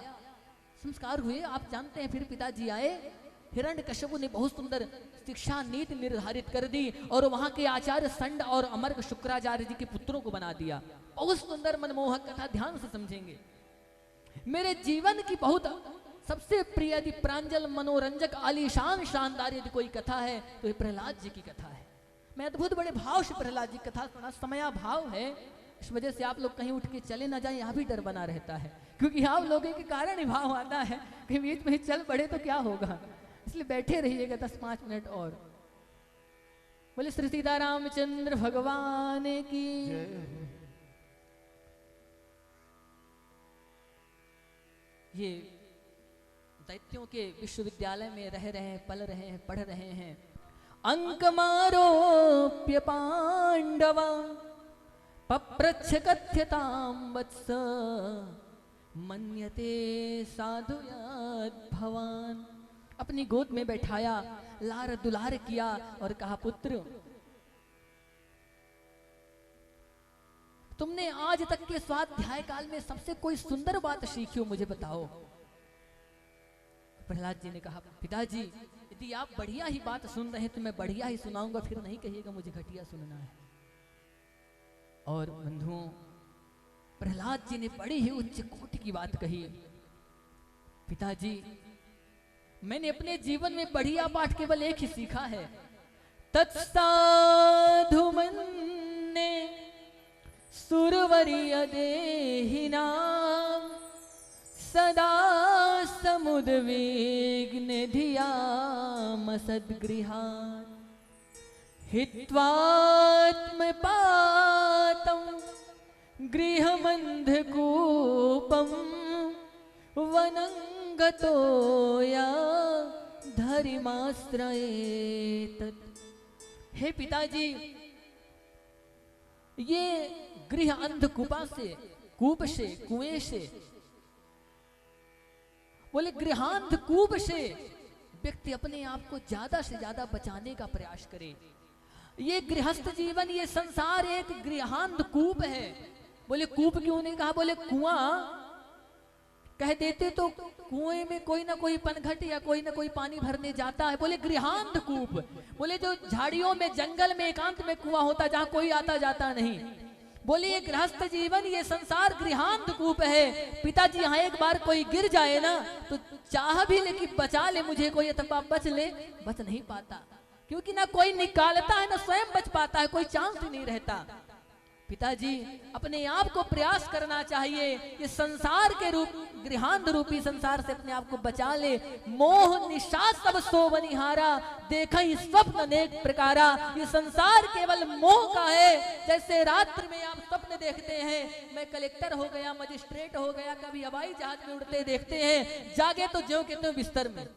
संस्कार हुए, आप जानते हैं। फिर पिताजी आए, हिरण्यकश्यप ने बहुत सुंदर शिक्षा नीति निर्धारित कर दी और वहां के आचार्य संड और अमर्क शुक्राचार्य जी के पुत्रों को बना दिया। बहुत सुंदर मनमोहक कथा, ध्यान से समझेंगे। मेरे जीवन की बहुत सबसे प्रिय यदि प्रांजल मनोरंजक आलीशान शानदार यदि कोई कथा है तो ये प्रहलाद जी की कथा है। मैं अद्भुत बड़े भाव से प्रहलाद जी की कथा सुना, समया भाव है, इस वजह से आप लोग कहीं उठ के चले ना जाए, यहाँ भी डर बना रहता है, क्योंकि आप लोगों के कारण ही भाव आता है, कहीं बीच में चल पड़े तो क्या होगा। इसलिए बैठे रहिएगा 10-5 मिनट और। बोले श्री सीतारामचंद्र भगवान की। ये दैत्यों के विश्वविद्यालय में रह रहे हैं, पल रहे हैं, पढ़ रहे हैं। अंकमारोप्य पांडवा पप्रच्छ कथ्यतां वत्स मन्यते साधुयात् भवान। अपनी गोद में बैठाया, लार दुलार किया और कहा, पुत्र तुमने आज तक के स्वाध्याय काल में सबसे कोई सुंदर बात सीखी हो, मुझे बताओ। प्रहलाद जी ने कहा, पिताजी यदि आप बढ़िया ही बात सुन रहे हैं तो मैं बढ़िया ही सुनाऊंगा, फिर नहीं कहिएगा मुझे घटिया सुनना है। और बंधुओं, प्रहलाद जी ने बड़ी ही उच्च कोटि की बात कही। पिताजी, मैंने अपने जीवन में बढ़िया पाठ केवल एक ही सीखा है। तत्साधु मन्ये सुरवरीय देहिनां सदा समुद्विग्न धियामसद्गृहात् हित्वात्मपातं गृहमन्धकूपं वनं गतो या धर्माश्रयेत्। हे पिताजी, ये गृह अंधकूपा से, कूप से, कुएं से, बोले गृहांधकूप से व्यक्ति अपने आप को ज्यादा से ज्यादा बचाने का प्रयास करे। ये गृहस्थ जीवन, ये संसार एक गृहांधकूप है। बोले कूप क्यों नहीं कहा? बोले कुआं कह देते तो कुएं में कोई ना कोई पनघट या कोई ना कोई पानी भरने जाता है। बोले गृहांधकूप, बोले जो झाड़ियों में, जंगल में, एकांत में कुआं होता जहां कोई आता जाता नहीं। बोले ये गृहस्थ जीवन, ये संसार गृहांधकूप है। पिताजी, यहाँ एक बार कोई गिर जाए ना तो चाह भी ले कि बचा ले मुझे कोई, अथवा बच ले, बच नहीं पाता, क्योंकि ना कोई निकालता है ना स्वयं बच पाता है, कोई चांस ही नहीं रहता। पिताजी, अपने आप को प्रयास करना चाहिए, ये संसार के रूप, गृहांध रूपी संसार से अपने आप को बचा ले। मोह निशा सब सो बनिहारा, देखा ही स्वप्न अनेक प्रकारा। ये संसार केवल मोह का है। जैसे रात्रि में आप स्वप्न देखते हैं, मैं कलेक्टर हो गया, मजिस्ट्रेट हो गया, कभी हवाई जहाज में उड़ते देखते हैं, जागे तो ज्यों के त्यों बिस्तर में।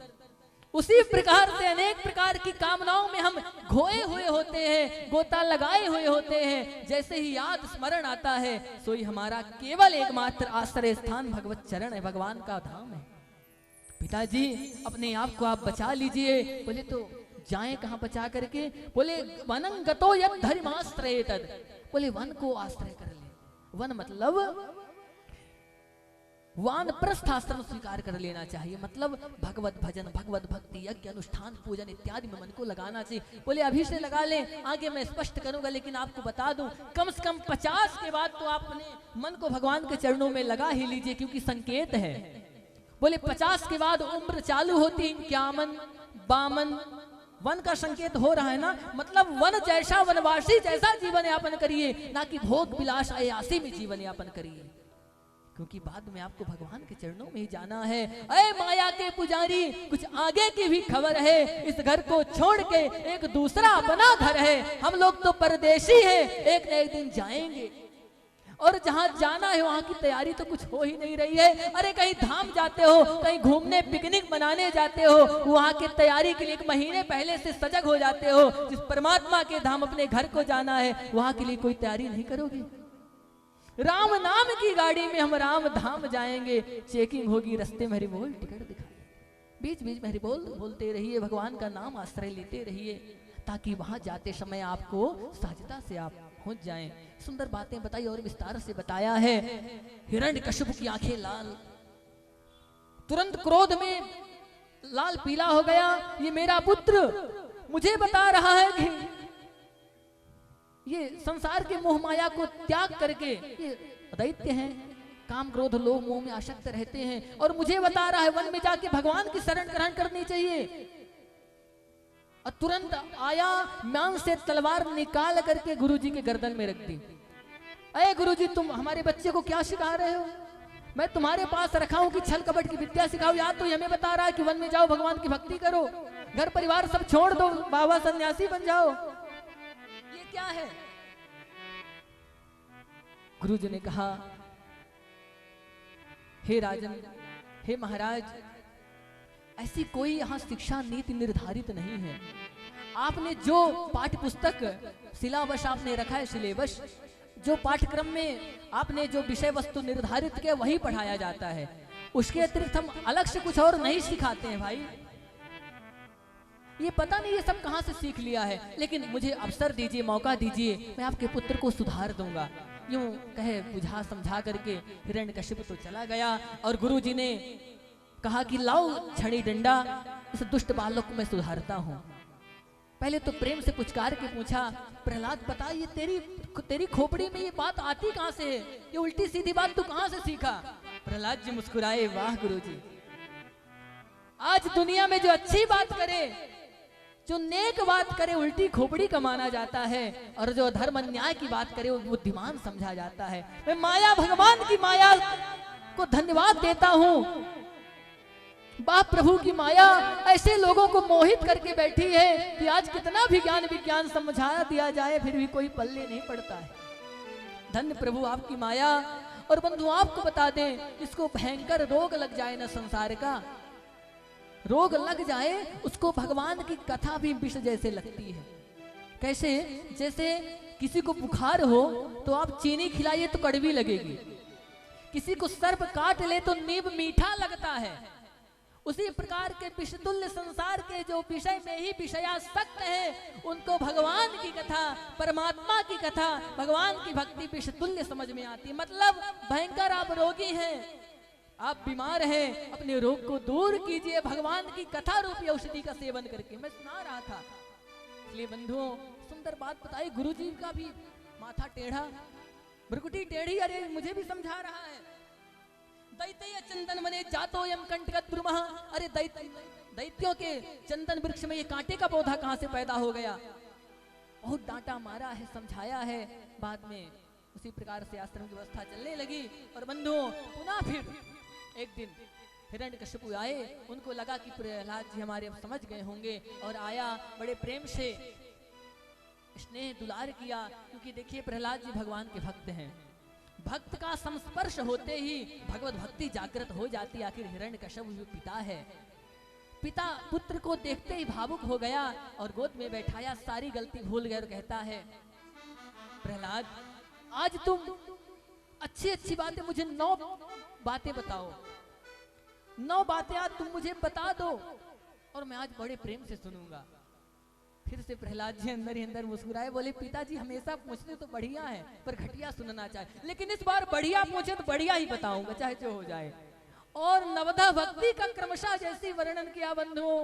उसी प्रकार से अनेक प्रकार की कामनाओं में हम खोए हुए होते हैं, गोता लगाए हुए होते हैं। जैसे ही याद स्मरण आता है, सोई हमारा केवल एकमात्र आश्रय स्थान भगवत चरण है, भगवान का धाम है। पिताजी, अपने आप को आप बचा लीजिए। बोले तो जाएं कहाँ बचा करके? बोले वनं गतो यत् धर्माश्रयेतद्, बोले वन को आश्रय कर ले। वन मतलब वानप्रस्थ आश्रम स्वीकार कर लेना चाहिए, मतलब भगवत भजन, भगवत भक्ति, यज्ञ, अनुष्ठान, पूजन इत्यादि में मन को लगाना चाहिए। बोले अभी से लगा लें, आगे मैं स्पष्ट करूंगा, लेकिन आपको बता दूं कम से कम 50 के बाद तो आप अपने मन को भगवान के चरणों में लगा ही लीजिए, क्योंकि संकेत है। बोले 50 के बाद उम्र चालू होती 51, 52, वन का संकेत हो रहा है ना, मतलब वन जैसा, वनवासी जैसा जीवन यापन करिए, ना कि भोग विलास अयासी में जीवन यापन करिए, क्योंकि बाद में आपको भगवान के चरणों में ही जाना है। अरे माया के पुजारी, कुछ आगे की भी खबर है, इस घर को छोड़ के एक दूसरा अपना घर है, हम लोग तो परदेशी हैं, एक न एक दिन जाएंगे, और जहां जाना है वहां की तैयारी तो कुछ हो ही नहीं रही है। अरे कहीं धाम जाते हो, कहीं घूमने पिकनिक मनाने जाते हो, वहां की तैयारी के लिए 1 महीने पहले से सजग हो जाते हो। जिस परमात्मा के धाम अपने घर को जाना है, वहां के लिए कोई तैयारी नहीं करोगे? राम नाम की गाड़ी में हम राम धाम जाएंगे, चेकिंग होगी, रास्ते में हरिबोल टिकट दिखाए, बीच बीच में हरिबोल बोलते रहिए, भगवान का नाम आश्रय लेते रहिए, ताकि वहां जाते समय आपको सहजता से आप पहुंच जाएं। सुंदर बातें बताई और विस्तार से बताया है। हिरण्यकशिपु की आंखें लाल, तुरंत क्रोध में लाल पीला हो गया। ये मेरा पुत्र मुझे बता रहा है कि ये संसार के मोह माया को त्याग करके, ये दैत्य हैं, काम क्रोध लोभ मोह में आसक्त रहते हैं, और मुझे बता रहा है वन में जाके भगवान की शरण ग्रहण करनी चाहिए। और तुरंत आया, म्यान से तलवार निकाल करके गुरुजी के गर्दन में रख दी। अरे गुरुजी, तुम हमारे बच्चे को क्या सिखा रहे हो? मैं तुम्हारे पास रखा हूं कि छल कपट की विद्या सिखाओ, या तो हमें बता रहा है कि वन में जाओ, भगवान की भक्ति करो, घर परिवार सब छोड़ दो, बाबा सन्यासी बन जाओ, ये क्या है? गुरुजी ने कहा, हे राजन, हे महाराज, ऐसी कोई यहाँ शिक्षा नीति निर्धारित नहीं है। आपने जो पाठ्य पुस्तक सिलाबस आपने रखा है, सिलेबस, जो पाठ्यक्रम में आपने जो विषय वस्तु निर्धारित किया वही पढ़ाया जाता है, उसके अतिरिक्त हम अलग से कुछ और नहीं सिखाते हैं भाई। ये पता नहीं ये सब कहां से सीख लिया है, लेकिन मुझे अवसर दीजिए, मौका दीजिए, मैं आपके पुत्र को सुधार दूंगा। यूं कहे बुझा समझा करके हिरण्यकशिपु तो चला गया, और गुरुजी ने कहा कि लाओ छड़ी डंडा, इस दुष्ट बालक को मैं सुधारता हूं। पहले तो प्रेम से पुचकार के पूछा, प्रहलाद बता, ये तेरी खोपड़ी में ये बात आती कहां से है? ये उल्टी सीधी बात तू कहां से सीखा? प्रहलाद जी मुस्कुराए, वाह गुरुजी, आज दुनिया में जो अच्छी बात करे, जो नेक बात करे, उल्टी खोपड़ी का माना जाता है, और जो धर्म अन्याय की बात करे वो बुद्धिमान समझा जाता है। मैं माया, भगवान की माया को धन्यवाद देता हूं। बाप प्रभु की माया ऐसे लोगों को मोहित करके बैठी है कि आज कितना भी ज्ञान विज्ञान समझा दिया जाए फिर भी कोई पल्ले नहीं पड़ता है। धन्य प्रभु आपकी माया। और बंधु आपको बता दें, इसको भयंकर रोग लग जाए ना, संसार का रोग लग जाए, उसको भगवान की कथा भी विष जैसे लगती है। कैसे? जैसे किसी को बुखार हो तो आप चीनी खिलाइए तो कड़वी लगेगी, किसी को सर्प काट ले तो नींब मीठा लगता है। उसी प्रकार के विषतुल्य संसार के जो विषय में ही विषयासक्त है, उनको भगवान की कथा, परमात्मा की कथा, भगवान की भक्ति विषतुल्य समझ में आती। मतलब भयंकर आप रोगी हैं, आप बीमार हैं, अपने रोग को दूर कीजिए भगवान की कथा रूपी औषधि का सेवन करके। मैं सुना रहा था, इसलिए बंधुओं सुंदर बात बताई। गुरुजी का भी माथा टेढ़ा, भ्रुकुटी टेढ़ी, अरे मुझे भी समझा रहा है। दैत्य चंदन मने जातो यम कंटकत ब्रह्म, अरे दैत्यों के चंदन वृक्ष में ये कांटे का पौधा कहां से पैदा हो गया? बहुत डांटा मारा है, समझाया है। बाद में उसी प्रकार से आश्रम की व्यवस्था चलने लगी। और बंधुओं पुनः फिर एक दिन हिरण्यकशिपु आए, उनको लगा कि प्रहलाद जी हमारे अब समझ गए होंगे, और आया, बड़े प्रेम से स्नेह दुलार किया, क्योंकि देखिए प्रहलाद जी भगवान के भक्त हैं। भक्त का संस्पर्श होते ही भगवत भक्ति जागृत हो जाती। आखिर हिरण्यकशिपु जो पिता है, पिता पुत्र को देखते ही भावुक हो गया और गोद में बैठाया, सारी गलती भूल गया और कहता है, प्रहलाद आज तुम अच्छी अच्छी बातें, मुझे 9 बातें बताओ, 9 बातें आज तुम मुझे बता दो और मैं आज बड़े प्रेम से सुनूंगा। फिर से प्रहलाद जी अंदर ही अंदर मुस्कुराए, बोले पिताजी हमेशा पूछते तो बढ़िया है पर घटिया सुनना चाहे, लेकिन इस बार बढ़िया पूछे तो बढ़िया ही बताऊंगा चाहे जो हो जाए। और नवधा भक्ति का क्रमशः जैसी वर्णन किया बंधुओं,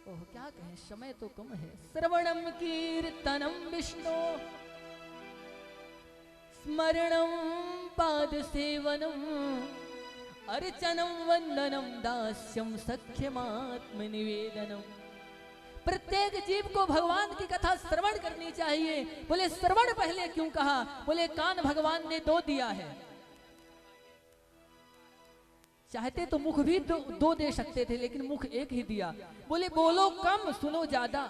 ओह क्या कहें, समय तो कम है। श्रवणम कीर्तनम विष्णु स्मरणम पाद सेवनम अर्चनम वंदनम दास्यम सख्यमात्म निवेदनम। प्रत्येक जीव को भगवान की कथा श्रवण करनी चाहिए। बोले श्रवण पहले क्यों कहा, बोले कान भगवान ने दो दिया है, चाहते तो मुख भी दो दे सकते थे लेकिन मुख एक ही दिया। बोले बोलो कम सुनो ज्यादा,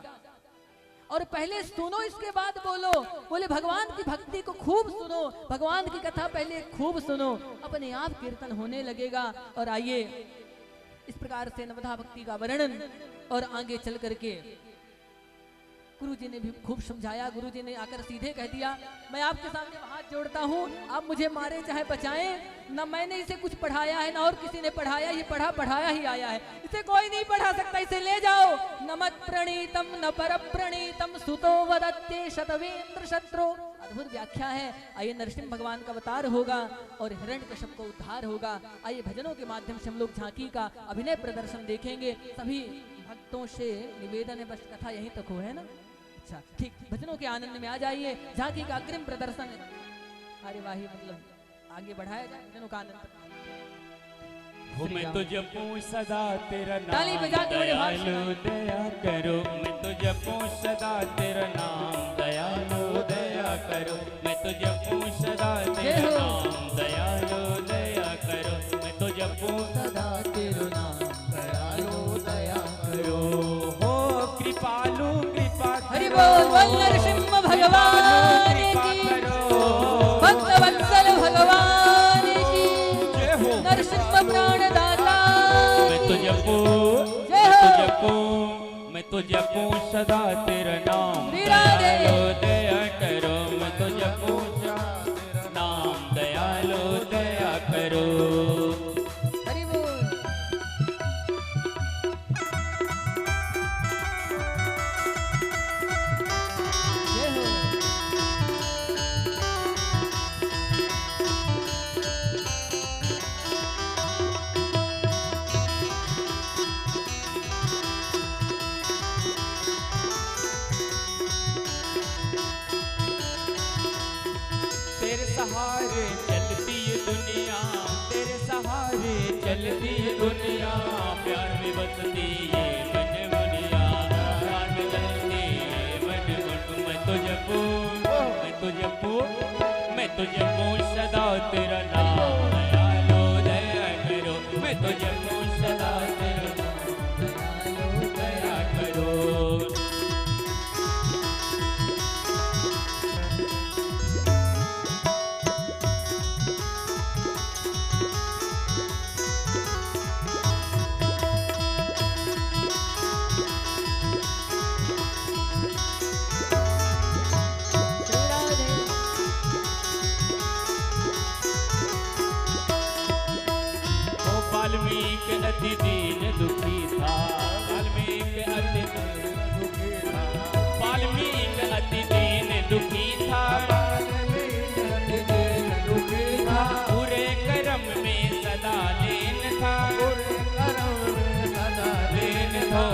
और पहले सुनो इसके बाद बोलो। बोले भगवान की भक्ति को खूब सुनो, भगवान की कथा पहले खूब सुनो, अपने आप कीर्तन होने लगेगा। और आइए इस प्रकार से नवधा भक्ति का वर्णन, और आगे चल करके गुरुजी ने भी खूब समझाया। गुरुजी ने आकर सीधे कह दिया, मैं आपके सामने हाथ जोड़ता हूँ, आप मुझे मारे चाहे बचाएं, न मैंने इसे कुछ पढ़ाया है न और किसी ने पढ़ाया, ये पढ़ाया ही आया है, इसे कोई नहीं पढ़ा सकता, इसे ले जाओ। न मत प्रणीतम न पर प्रणीतम सुतो वदत्ते शतवेंद्र शत्रु। अद्भुत व्याख्या है। आइए नरसिंह भगवान का अवतार होगा और हिरण्यकश्यप का उद्धार होगा। आइए भजनों के माध्यम से हम लोग झांकी का अभिनय प्रदर्शन देखेंगे। सभी भक्तों से निवेदन है, बस कथा यहीं तक हो, है ना? अच्छा ठीक, भजनों के आनंद में आ जाइए। झांकी का अग्रिम प्रदर्शन कार्यवाही मतलब आगे बढ़ाया जाए, भजनों का आनंद। मैं तो जपूं सदा तेरा नाम, ताली बजा के बड़े भाव से। दयालु दया करो। मैं तो जपूं सदा तेरा नाम, दयालु दया करो। मैं तो जपूं सदा तेरा नाम, दयालु दया करो। मैं तो जपूं सदा तेरो नाम, दयालु दया करो। हो कृपालु कृपा हरि बोल बोल नरसिंह भगवान की, भक्त वत्सल भगवान की, नरसिंह प्राणदाता। मैं तो जपूं, मैं तो जपूं सदा तेरा नाम, दयालु दया करो। मैं तो जपूं सदा तेरा नाम, दयालु दया करो। हरि बोल। जय हो। तेरे सहारे चलती ये दुनिया, तेरे सहारे चलती ये दुनिया। प्यार में बसती ये मन मुनिया, प्यार में बसती ये मन मुनिया। मैं तो जपूं, मैं तो जपूं, मैं तो जपूं सदा तेरा नाम, दयालु दया करो। मैं तो जपूं सदा तेरा नाम, दयालु दया करो। वाल्मीकि अति दीन दुखी था, वाल्मीकि अति दुखी था, वाल्मीकि अति दीन दुखी था, पूरे कर्म में सदा लीन था, लीन था।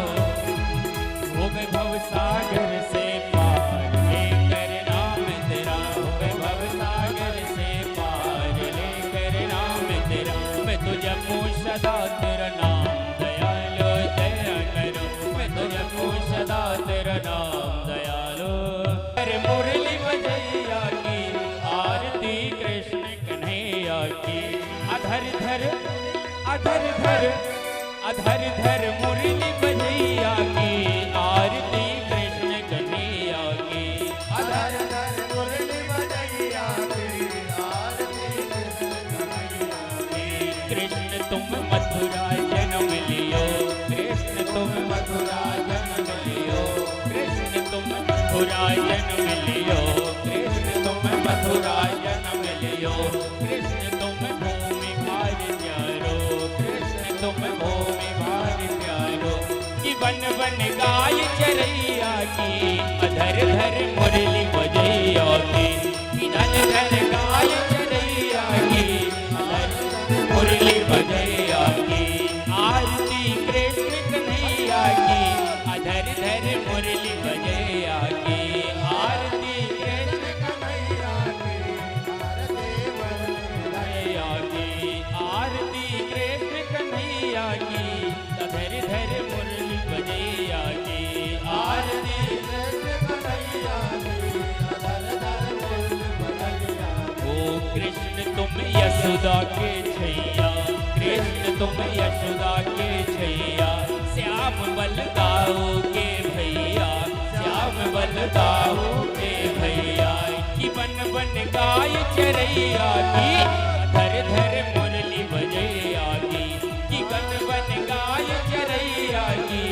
हो गए भवसागर से पार लेकर नाम तेरा, हो गए भवसागर से पार लेकर नाम तेरा। मैं तो जपूं सदा तेरा नाम, दयालु दया करो। मैं तो जपूं सदा तेरा नाम, दयालु। अरे मुरली बजैया की आरती कृष्ण कन्हैया की। अधर धर अधर धर अधर धर मुरली बजैया की आरती कृष्ण कन्हैया की। अधर धर मुरली बजैया की आरती कृष्ण कन्हैया की। कृष्ण तुम मथुरा जन्म लियो, कृष्ण तुम मथुरा जन्म लियो, कृष्ण तुम मथुरा जन्म लियो, कृष्ण तुम मथुरा जन्म लियो। कृष्ण तुम भूमि भार न्यारो, कृष्ण तुम भूमि भार न्यारो। कि बन बन गाय चरैया की, अधर धर मुरली बजैया की, कि धन धर गाय चरैया की, अधर मुरली बजैया की। आरती कृष्ण कन्हैया की, अधर धर मुरली बजैया की, आरती कृष्ण कन्हैया की, आरती कृष्ण कन्हैया की, अधर धर मुरली बजैया की, आरती कृष्ण कन्हैया की, अधर धर मुरली बजैया। ओ कृष्ण तुम यशोदा के छैया, कृष्ण तुम यशोदा के छैया, श्याम बलदाऊ के भैया, श्याम बलदाऊ के भैया। कि बन बन गाय चरैया की, धर धर मुरली बजैया की, कि बन बन गाय चरैया की,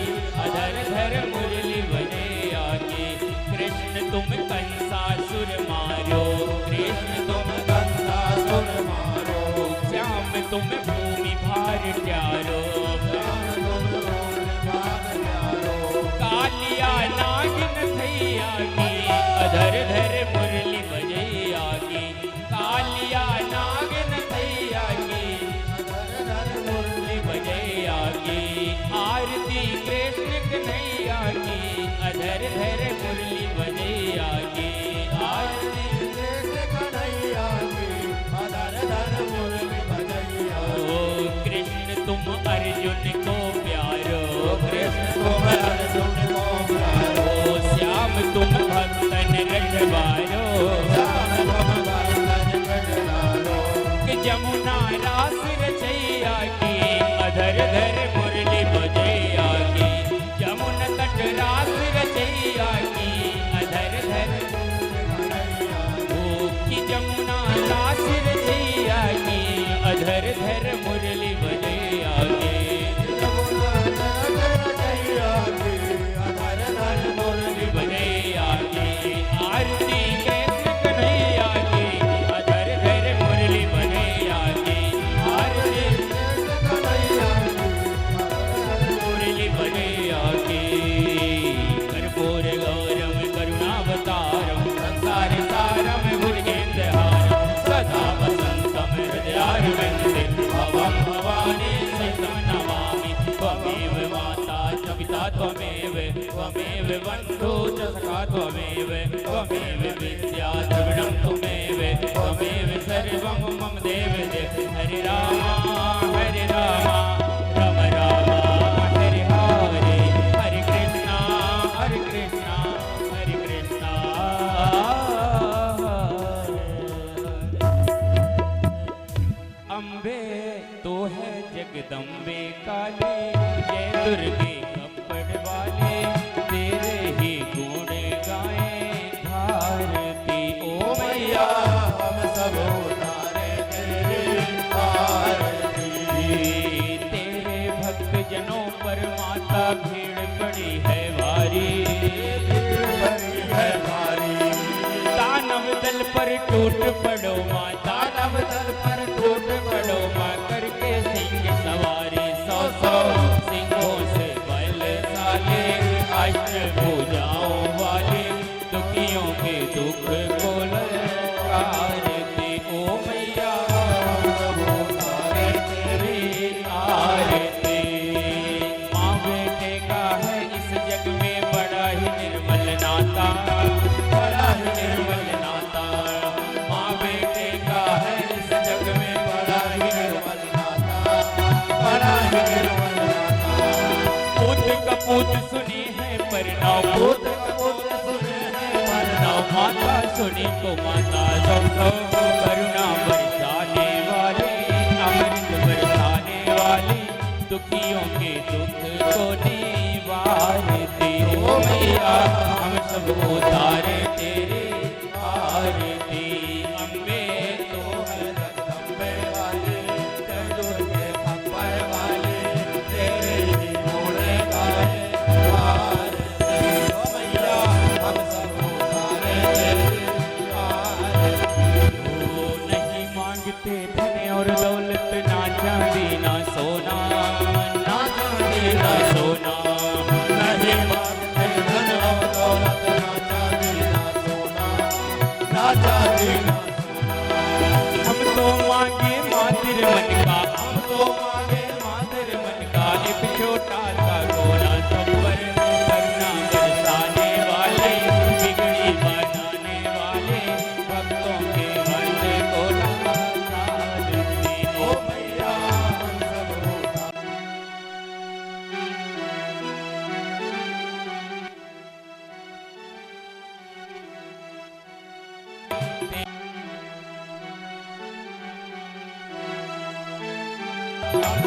अधर धर मुरली बजैया की। कृष्ण तुम कंसासुर मारो, कृष्ण तुम कंसासुर मारो, श्याम तुम भूमि भार त्यारो, कालिया नागिन थैया की, अधर धर मुरली बजैया की, कालिया नागिन थैया की, अधर धर मुरली बजैया की। आरती कृष्ण कन्हैया की, अधर धर मुरली बजैया की, आरती कृष्ण कन्हैया की, अधर धर मुरली बजैया। ओ कृष्ण तुम अर्जुन को प्यारो, कृष्ण तुम अर्जुन को प्यारो, श्याम तुम भक्तन रखवारो, श्याम तुम भक्तन रखवारो। कि जमुना रास रचैया की, अधर धर मुरली बजैया की, जमुना तट रास रचैया की, अधर धर ओ कि जमुना रास रचैया की, अधर धर मुरली बजैया की, मुरली बजैया की। आरती कृष्ण कन्हैया की, अधर धर मुरली बजैया की, आरती कृष्ण कन्हैया की, मुरली बजैया की। कर्पूर गौरम करुणावतारम, संसार सारम भुजगेन्द्रहारम, सदा वसंतम हृदयारविन्दे, भवं भवानी सहितं नमामि। त्वमेव माता च पिता त्वमेव, त्वमेव बन्धु च सखा त्वमेव, त्वमेव विद्या द्रविणं त्वमेव, त्वमेव सर्वं मम देव देव। हरे रामा राम राम हरे हरे, हरे कृष्णा हरे कृष्णा, हरे कृष्णा। अम्बे तो है जगदम्बे काली, जय दुर्गे कपड़ वाले, तेरे ही गुण गाए भारती। ओ मैया हम सब उतारे तेरे आरती, तेरे भक्त जनों पर माता भीड़ पड़ी है भारी, भीड़ है भारी। दानव दल पर टूट पड़ो माँ, दानव दल पर टूट पड़ो माँ, करके सिंह सवारी, सौ सौ सिंहों से बलशाली, अष्टभुजाओं वाली, दुखियों के दुख को ललकारती। ओ मैया तेरी आरती। माँ बेटे का है इस जग में बड़ा ही निर्मल नाता, बड़ा ही निर्मल नाता। माँ बेटे का है इस जग में बड़ा ही निर्मल नाता, बड़ा ही निर्मल नाता। पूत कपूत सुनी है परिणाम, पूत कपूत सुनी है परिणाम, माता सुनी को माता सबको करुणा बरसाने वाली, अमृत बरसाने वाली, दुखियों के दुख को निवारती। ओ मैया हम सब उतारे तेरे आरती। अम्बे तो है जगदम्बे वाली, जय दुर्गे खप्पर वाली, तेरे ही गुण गाए आरती। ओ मैया हम सब उतारे तेरे आरती। ओ नहीं मांगते धन और दौलत, ना चांदी ना सोना, ना चांदी ना सोना, दौलत ना चांदी ना सोना, ना चांदी ना सोना। हम तो मांगे मातिर मन का, हम तो मांगे मातिर मन का, एक छोटा सा गोला सबर करना बरसाने वाले, बिगड़ी बनाने वाले, भक्तों के मन को लाचार दे। ओ भैया हम सब होता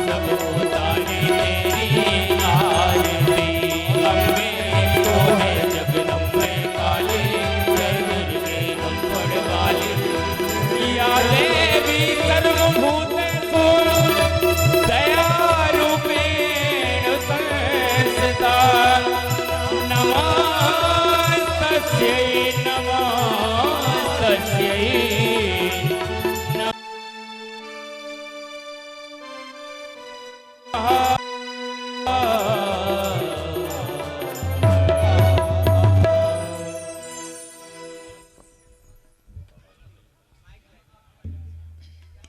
सब उतारे तेरी आरती, अम्बे तो है जगदम्बे काली, जय दुर्गे अम्बर वाली। या देवी सर्वभूतेषु दयारूपेण संस्थिता, नमस्तस्यै